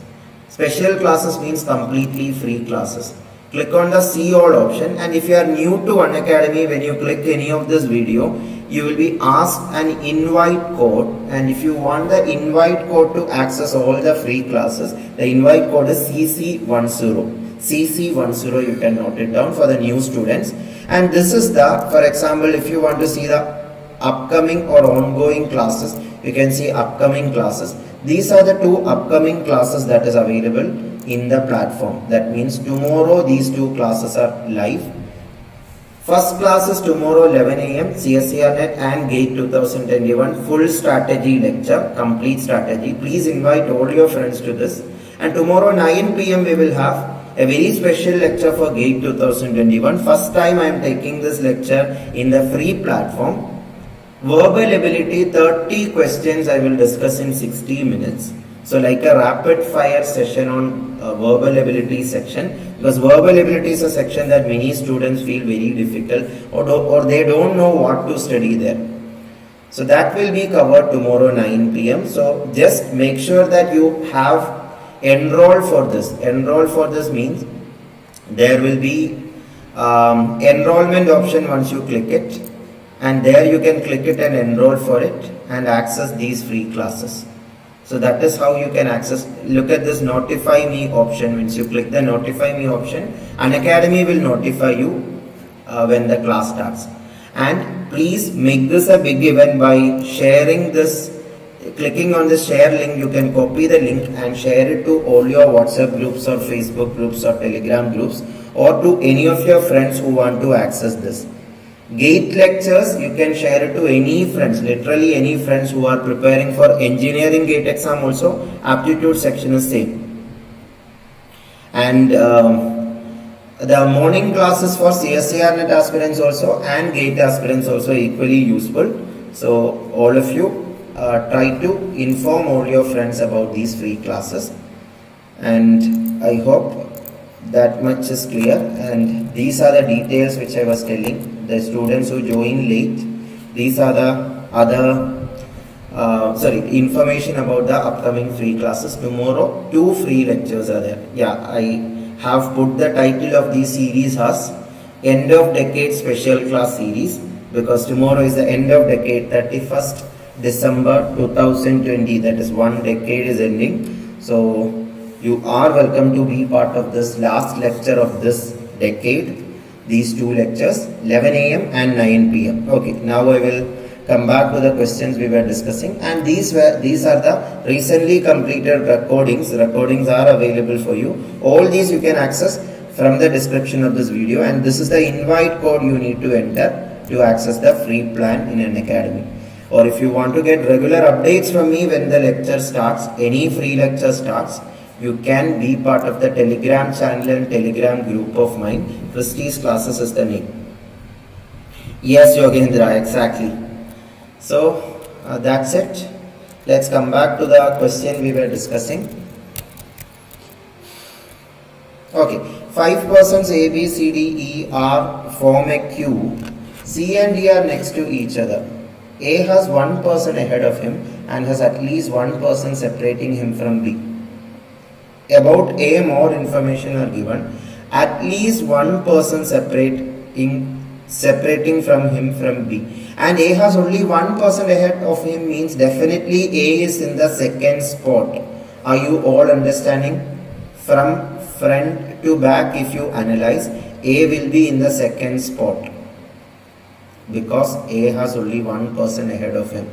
Special classes means completely free classes. Click on the see all option, and if you are new to Unacademy, when you click any of this video, you will be asked an invite code, and if you want the invite code to access all the free classes, the invite code is CC10. CC10, you can note it down for the new students. And this is the, for example, if you want to see the upcoming or ongoing classes, you can see upcoming classes. These are the two upcoming classes that is available in the platform. That means tomorrow these two classes are live. First class is tomorrow 11 AM, CSIR NET and GATE 2021 full strategy lecture, complete strategy. Please invite all your friends to this. And tomorrow 9 PM we will have a very special lecture for GATE 2021. First time I am taking this lecture in the free platform. Verbal ability, 30 questions I will discuss in 60 minutes. So like a rapid fire session on verbal ability section, because verbal ability is a section that many students feel very difficult or they don't know what to study there. So that will be covered tomorrow 9 PM. So just make sure that you have enrolled for this. Enroll for this means there will be enrollment option once you click it, and there you can click it and enroll for it and access these free classes. So that is how you can access. Look at this notify me option. Once you click the notify me option, Unacademy will notify you when the class starts. And please make this a big event by sharing this clicking on the share link, you can copy the link and share it to all your WhatsApp groups or Facebook groups or Telegram groups, or to any of your friends who want to access this. GATE lectures, you can share it to any friends, literally any friends who are preparing for engineering GATE exam also. Aptitude section is same. And the morning classes for CSIR NET Aspirants also and GATE Aspirants also equally useful. So all of you try to inform all your friends about these free classes, and I hope that much is clear. And these are the details which I was telling. The students who join late, these are the other information about the upcoming free classes. Tomorrow 2 free lectures are there. Yeah, I have put the title of this series as End of Decade Special Class Series, because tomorrow is the end of decade, 31st December 2020, that is 1 decade is ending. So you are welcome to be part of this last lecture of this decade. These 2 lectures, 11 a.m. and 9 p.m. Okay, now I will come back to the questions we were discussing, and these are the recently completed recordings. Recordings are available for you. All these you can access from the description of this video, and this is the invite code you need to enter to access the free plan in Unacademy. Or if you want to get regular updates from me when the lecture starts, any free lecture starts, you can be part of the Telegram channel and Telegram group of mine. Christy's Classes is the name. Yes, Yogendra, exactly. So that's it. Let's come back to the question we were discussing. Okay, 5 persons A, B, C, D, E, R form a queue. C and D are next to each other. A has 1 person ahead of him and has at least 1 person separating him from B. About A, more information are given. At least 1 person separating from him from B. And A has only 1 person ahead of him means definitely A is in the second spot. Are you all understanding? From front to back, if you analyze, A will be in the second spot, because A has only 1 person ahead of him,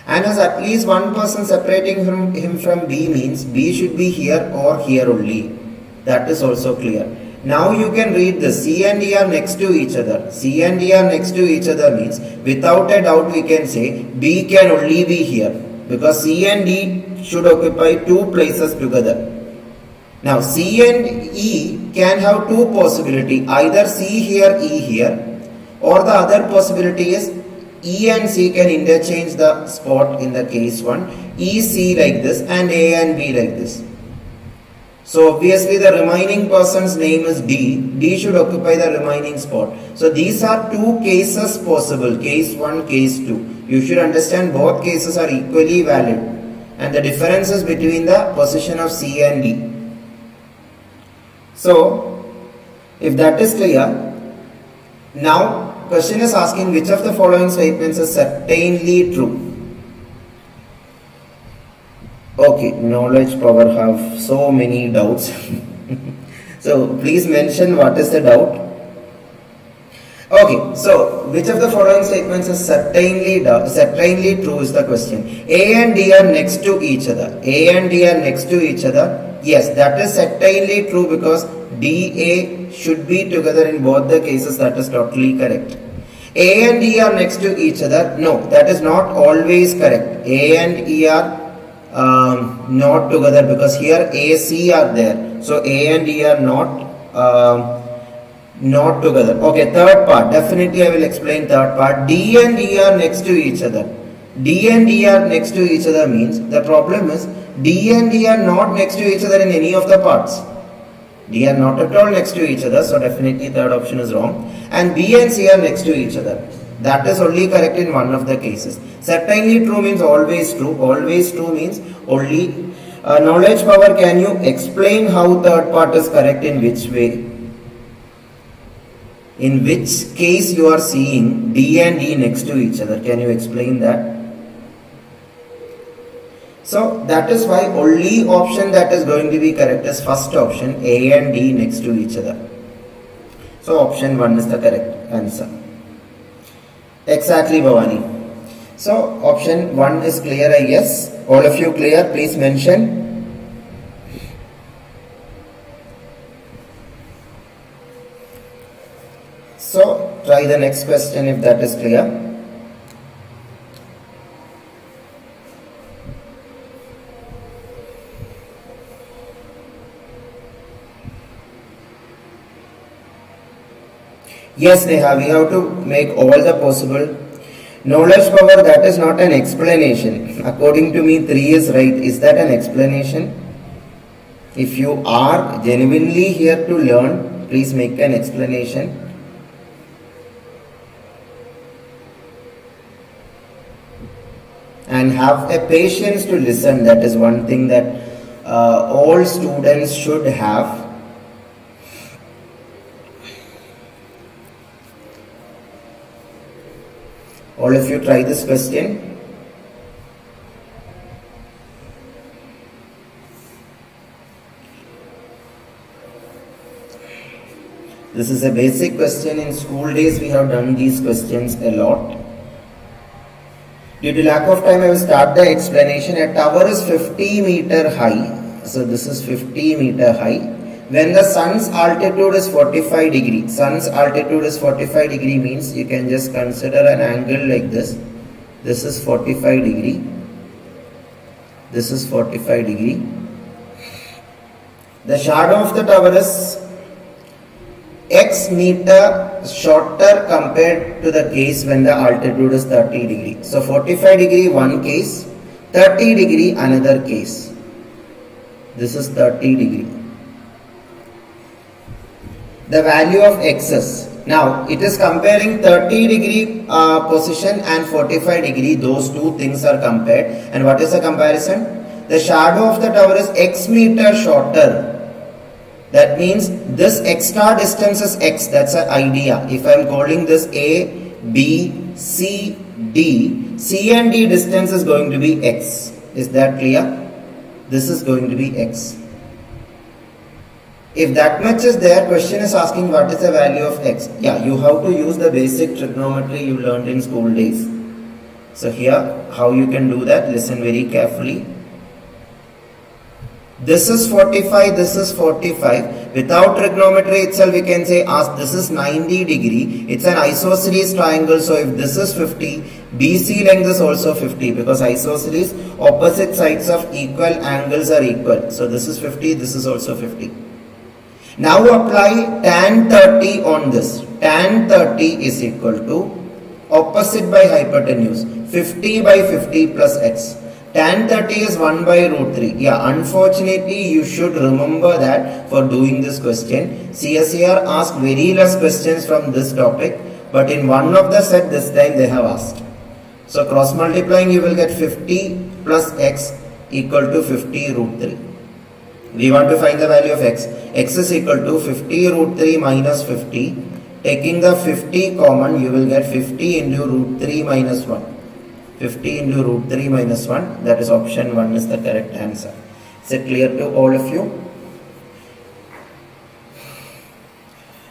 and has at least 1 person separating him from B means B should be here or here only. That is also clear. Now you can read this. C and D are next to each other. C and D are next to each other means without a doubt we can say B can only be here, because C and D should occupy 2 places together. Now C and E can have 2 possibilities, either C here, E here, or the other possibility is E and C can interchange the spot in the case 1, E, C like this and A and B like this. So obviously the remaining person's name is D. D should occupy the remaining spot. So these are 2 cases possible, case 1, case 2. You should understand both cases are equally valid, and the difference is between the position of C and D. So if that is clear, now question is asking which of the following statements is certainly true. Okay, knowledge power have so many doubts. So please mention what is the doubt. Okay, so which of the following statements is certainly true is the question. A and D are next to each other. A and D are next to each other. Yes, that is certainly true, because DA should be together in both the cases. That is totally correct. A and E are next to each other. No, that is not always correct. A and E are not together, because here A, C are there. So A and E are not together. Okay, third part. Definitely I will explain third part. D and E are next to each other. D and E are next to each other means the problem is D and E are not next to each other in any of the parts. D are not at all next to each other, so definitely third option is wrong. And B and C are next to each other. That is only correct in one of the cases. Certainly true means always true. Always true means only. Knowledge power, can you explain how third part is correct in which way? In which case you are seeing D and E next to each other? Can you explain that? So that is why only option that is going to be correct is first option, A and D next to each other. So option 1 is the correct answer. Exactly, Bhavani. So option 1 is clear, I guess. All of you clear? Please mention. So try the next question if that is clear. Yes, Neha, we have to make all the possible. Knowledge power, that is not an explanation. According to me, 3 is right. Is that an explanation? If you are genuinely here to learn, please make an explanation. And have a patience to listen. That is one thing that all students should have. All of you try this question. This is a basic question. In school days we have done these questions a lot. Due to lack of time, I will start the explanation. A tower is 50 meter high. So this is 50 meter high. When the sun's altitude is 45 degree. Sun's altitude is 45 degree means you can just consider an angle like this. This is 45 degree. This is 45 degree. The shadow of the tower is X meter shorter compared to the case when the altitude is 30 degree. So 45 degree one case, 30 degree another case. This is 30 degree. The value of x's. Now it is comparing 30 degree position and 45 degree. Those two things are compared. And what is the comparison? The shadow of the tower is x meter shorter. That means this extra distance is x. That's an idea. If I am calling this A, B, C, D, C and D distance is going to be x. Is that clear? This is going to be x. If that much is there, question is asking what is the value of x. Yeah, you have to use the basic trigonometry you learned in school days. So here, how you can do that? Listen very carefully. This is 45, this is 45. Without trigonometry itself, we can say, this is 90 degree. It's an isosceles triangle. So if this is 50, BC length is also 50 because isosceles, opposite sides of equal angles are equal. So this is 50, this is also 50. Now apply tan 30 on this. Tan 30 is equal to opposite by hypotenuse. 50 by 50 plus x. Tan 30 is 1 by root 3. Yeah, unfortunately you should remember that for doing this question. CSIR asked very less questions from this topic, but in one of the set this time they have asked. So cross multiplying you will get 50 plus x equal to 50 root 3. We want to find the value of x. X is equal to 50 root 3 minus 50. Taking the 50 common, you will get 50 into root 3 minus 1. 50 into root 3 minus 1. That is option 1 is the correct answer. Is it clear to all of you?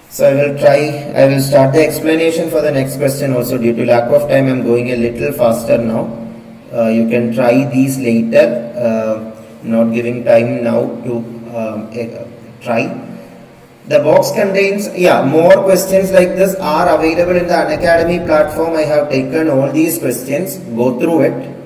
So I will start the explanation for the next question also. Due to lack of time, I am going a little faster now. You can try these later. Not giving time now to try. The box contains, more questions like this are available in the Unacademy platform. I have taken all these questions. Go through it.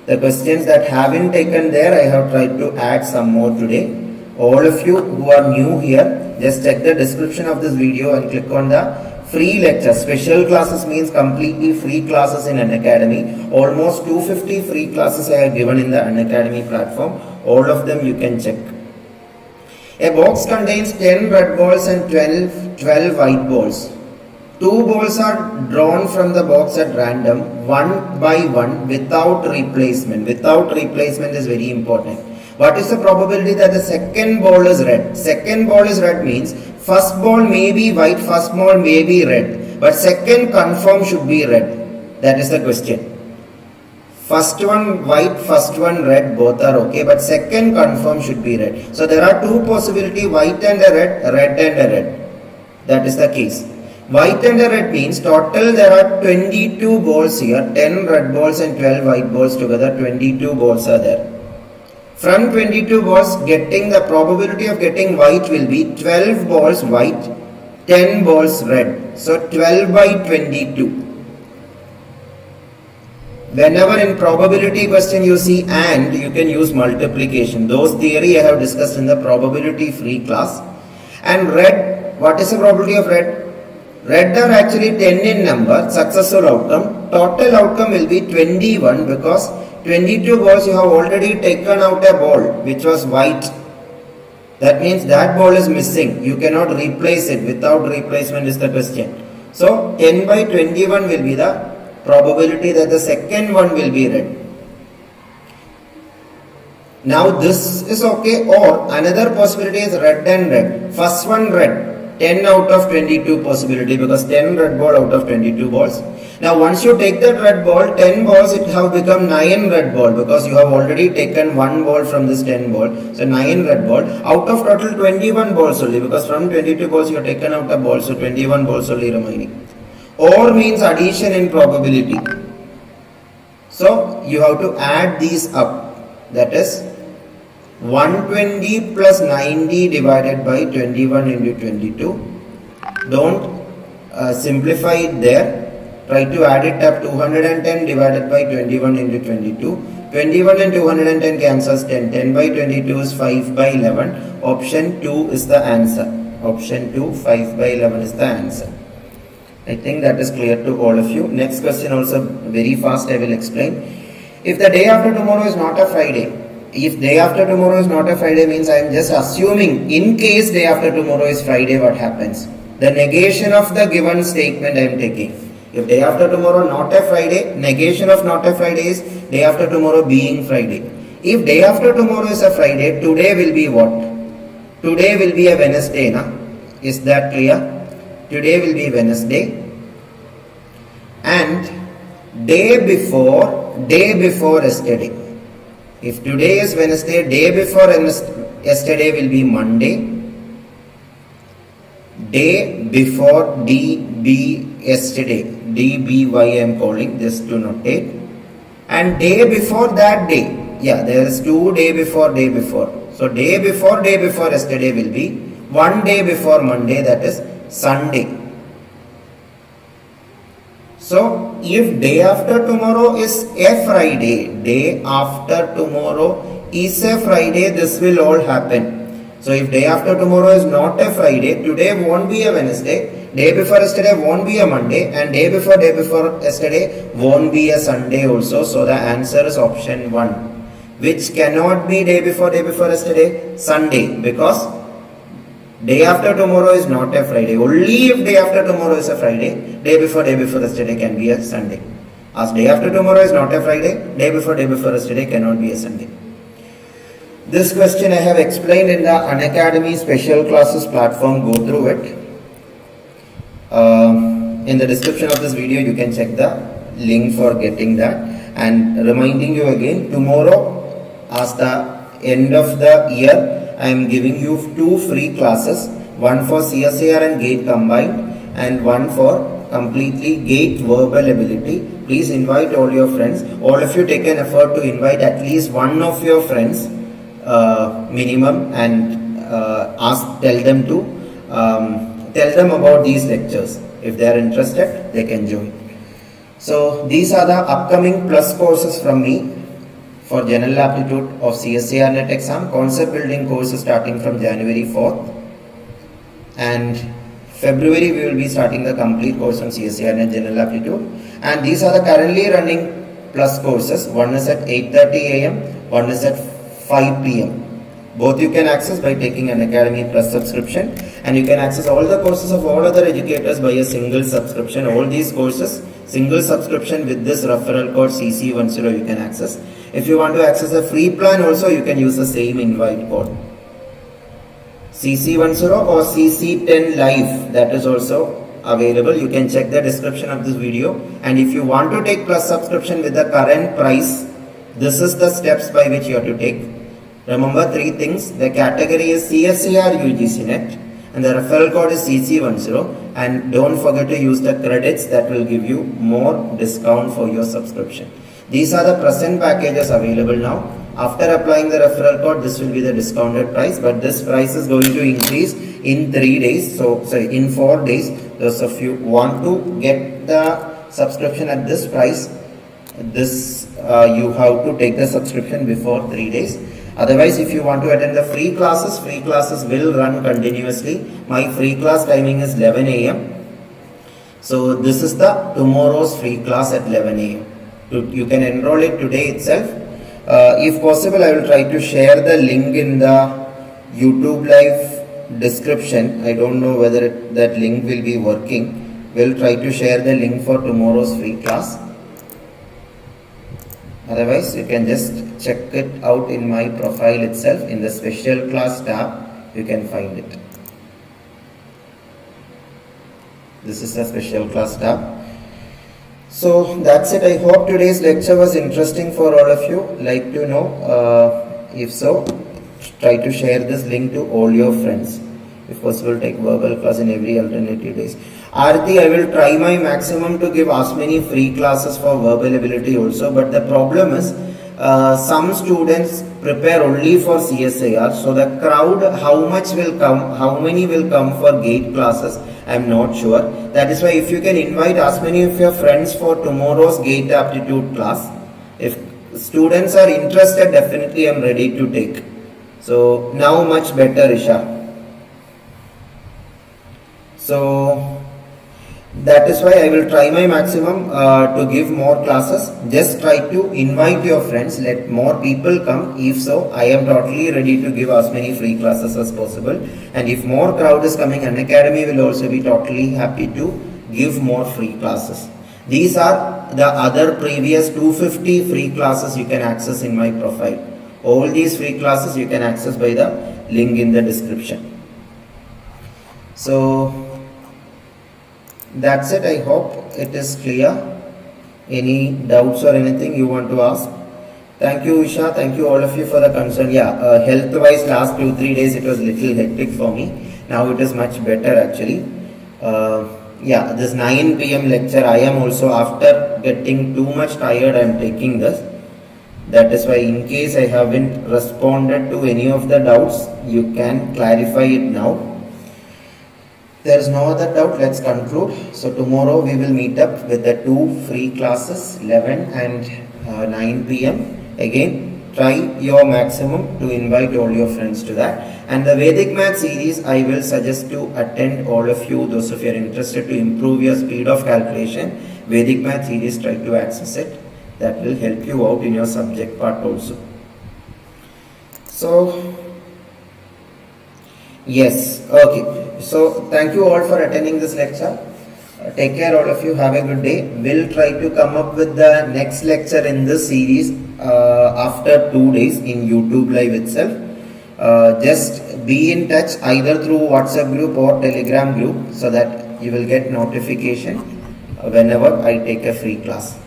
The questions that haven't taken there, I have tried to add some more today. All of you who are new here, just check the description of this video and click on the free lectures. Special classes means completely free classes in Unacademy. Almost 250 free classes I have given in the Unacademy platform. All of them you can check. A box contains 10 red balls and 12 white balls. 2 balls are drawn from the box at random, one by one, without replacement. Without replacement is very important. What is the probability that the second ball is red? Second ball is red means first ball may be white, first ball may be red, but second confirm should be red. That is the question. First one white, first one red, both are okay, but second confirm should be red. So there are two possibilities, white and a red and a red. That is the case. White and red means total there are 22 balls here, 10 red balls and 12 white balls together, 22 balls are there. From 22 balls, getting the probability of getting white will be 12 balls white, 10 balls red. So 12 by 22. Whenever in probability question you see and, you can use multiplication. Those theory I have discussed in the probability free class. And red, what is the probability of red? Red are actually 10 in number, successful outcome. Total outcome will be 21 because 22 balls you have already taken out a ball which was white. That means that ball is missing. You cannot replace it. Without replacement is the question. So 10 by 21 will be the probability that the second one will be red. Now this is okay, or another possibility is red and red. First one red, 10 out of 22 possibility because 10 red ball out of 22 balls. Now once you take that red ball, 10 balls it have become 9 red ball because you have already taken 1 ball from this 10 ball. So 9 red ball out of total 21 balls only because from 22 balls you have taken out a ball, so 21 balls only remaining. Or means addition in probability. So you have to add these up. That is 120 plus 90 divided by 21 into 22. Don't simplify it there. Try to add it up. 210 divided by 21 into 22. 21 and 210 cancels 10. 10 by 22 is 5 by 11. Option 2 is the answer. Option 2, 5 by 11 is the answer. I think that is clear to all of you. Next question also very fast I will explain. If the day after tomorrow is not a Friday, if day after tomorrow is not a Friday means I am just assuming in case day after tomorrow is Friday, what happens? The negation of the given statement I am taking. If day after tomorrow not a Friday, negation of not a Friday is day after tomorrow being Friday. If day after tomorrow is a Friday, today will be what? Today will be a Wednesday, na? Is that clear? Today will be Wednesday. And day before yesterday. If today is Wednesday, day before yesterday will be Monday. Day before DB yesterday, DBY I am calling, just to notate. And day before that day, yeah, there is 2 day before. So day before yesterday will be 1 day before Monday, that is Sunday. So if day after tomorrow is a Friday, day after tomorrow is a Friday, this will all happen. So if day after tomorrow is not a Friday, today won't be a Wednesday, day before yesterday won't be a Monday, and day before yesterday won't be a Sunday also. So the answer is option 1, which cannot be day before yesterday, Sunday, because day after tomorrow is not a Friday. Only if day after tomorrow is a Friday, day before yesterday can be a Sunday. As day after tomorrow is not a Friday, day before yesterday cannot be a Sunday. This question I have explained in the Unacademy special classes platform. Go through it. In the description of this video you can check the link for getting that. And reminding you again, tomorrow as the end of the year, I am giving you 2 free classes, one for CSIR and GATE combined and one for completely GATE verbal ability. Please invite all your friends. All of you take an effort to invite at least one of your friends minimum, and tell them about these lectures. If they are interested, they can join. So these are the upcoming plus courses from me for General Aptitude of CSIR NET exam. Concept building course is starting from January 4th, and February we will be starting the complete course on CSIR NET General Aptitude. And these are the currently running plus courses. One is at 8:30 AM, one is at 5 PM. Both you can access by taking an Unacademy Plus subscription, and you can access all the courses of all other educators by a single subscription. All these courses, single subscription with this referral code CC10 you can access. If you want to access a free plan also, you can use the same invite code CC10 or CC10Live, that is also available. You can check the description of this video. And if you want to take plus subscription with the current price, this is the steps by which you have to take. Remember 3 things. The category is CSIR UGC NET, and the referral code is CC10, and don't forget to use the credits that will give you more discount for your subscription. These are the present packages available now. After applying the referral code, this will be the discounted price, but this price is going to increase in 3 days, in 4 days. Those of you want to get the subscription at this price, you have to take the subscription before 3 days. Otherwise, if you want to attend the free classes will run continuously. My free class timing is 11 a.m. So this is the tomorrow's free class at 11 a.m. You can enroll it today itself. If possible, I will try to share the link in the YouTube live description. I don't know whether that link will be working. We'll try to share the link for tomorrow's free class. Otherwise, you can just check it out in my profile itself. In the special class tab, you can find it. This is the special class tab. So that's it. I hope today's lecture was interesting for all of you. Like to know, if so, try to share this link to all your friends. If possible, take verbal class in every alternative days. Aarti, I will try my maximum to give as many free classes for verbal ability also, but the problem is some students prepare only for CSIR, so the crowd, how many will come for GATE classes, I am not sure. That is why if you can invite as many of your friends for tomorrow's GATE aptitude class, if students are interested, definitely I am ready to take. So now much better, Isha. So that is why I will try my maximum to give more classes. Just try to invite your friends, let more people come. If so, I am totally ready to give as many free classes as possible. And if more crowd is coming, Unacademy will also be totally happy to give more free classes. These are the other previous 250 free classes you can access in my profile. All these free classes you can access by the link in the description. So that's it. I hope it is clear. Any doubts or anything you want to ask? Thank you, Isha. Thank you all of you for the concern. Yeah, health wise last 2-3 days it was little hectic for me. Now it is much better actually. Yeah, this 9 p.m. lecture, I am also, after getting too much tired, I am taking this. That is why in case I haven't responded to any of the doubts, you can clarify it now. There is no other doubt. Let's conclude. So tomorrow we will meet up with the 2 free classes, 11 and 9 p.m. Again, try your maximum to invite all your friends to that. And the Vedic Math series, I will suggest to attend all of you. Those of you are interested to improve your speed of calculation, Vedic Math series, try to access it. That will help you out in your subject part also. So yes, okay. So thank you all for attending this lecture. Take care all of you. Have a good day. We'll try to come up with the next lecture in this series after 2 days in YouTube live itself. Just be in touch either through WhatsApp group or Telegram group so that you will get notification whenever I take a free class.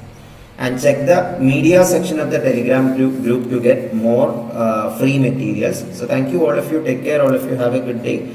And check the media section of the Telegram group to get more free materials. So thank you all of you. Take care all of you. Have a good day.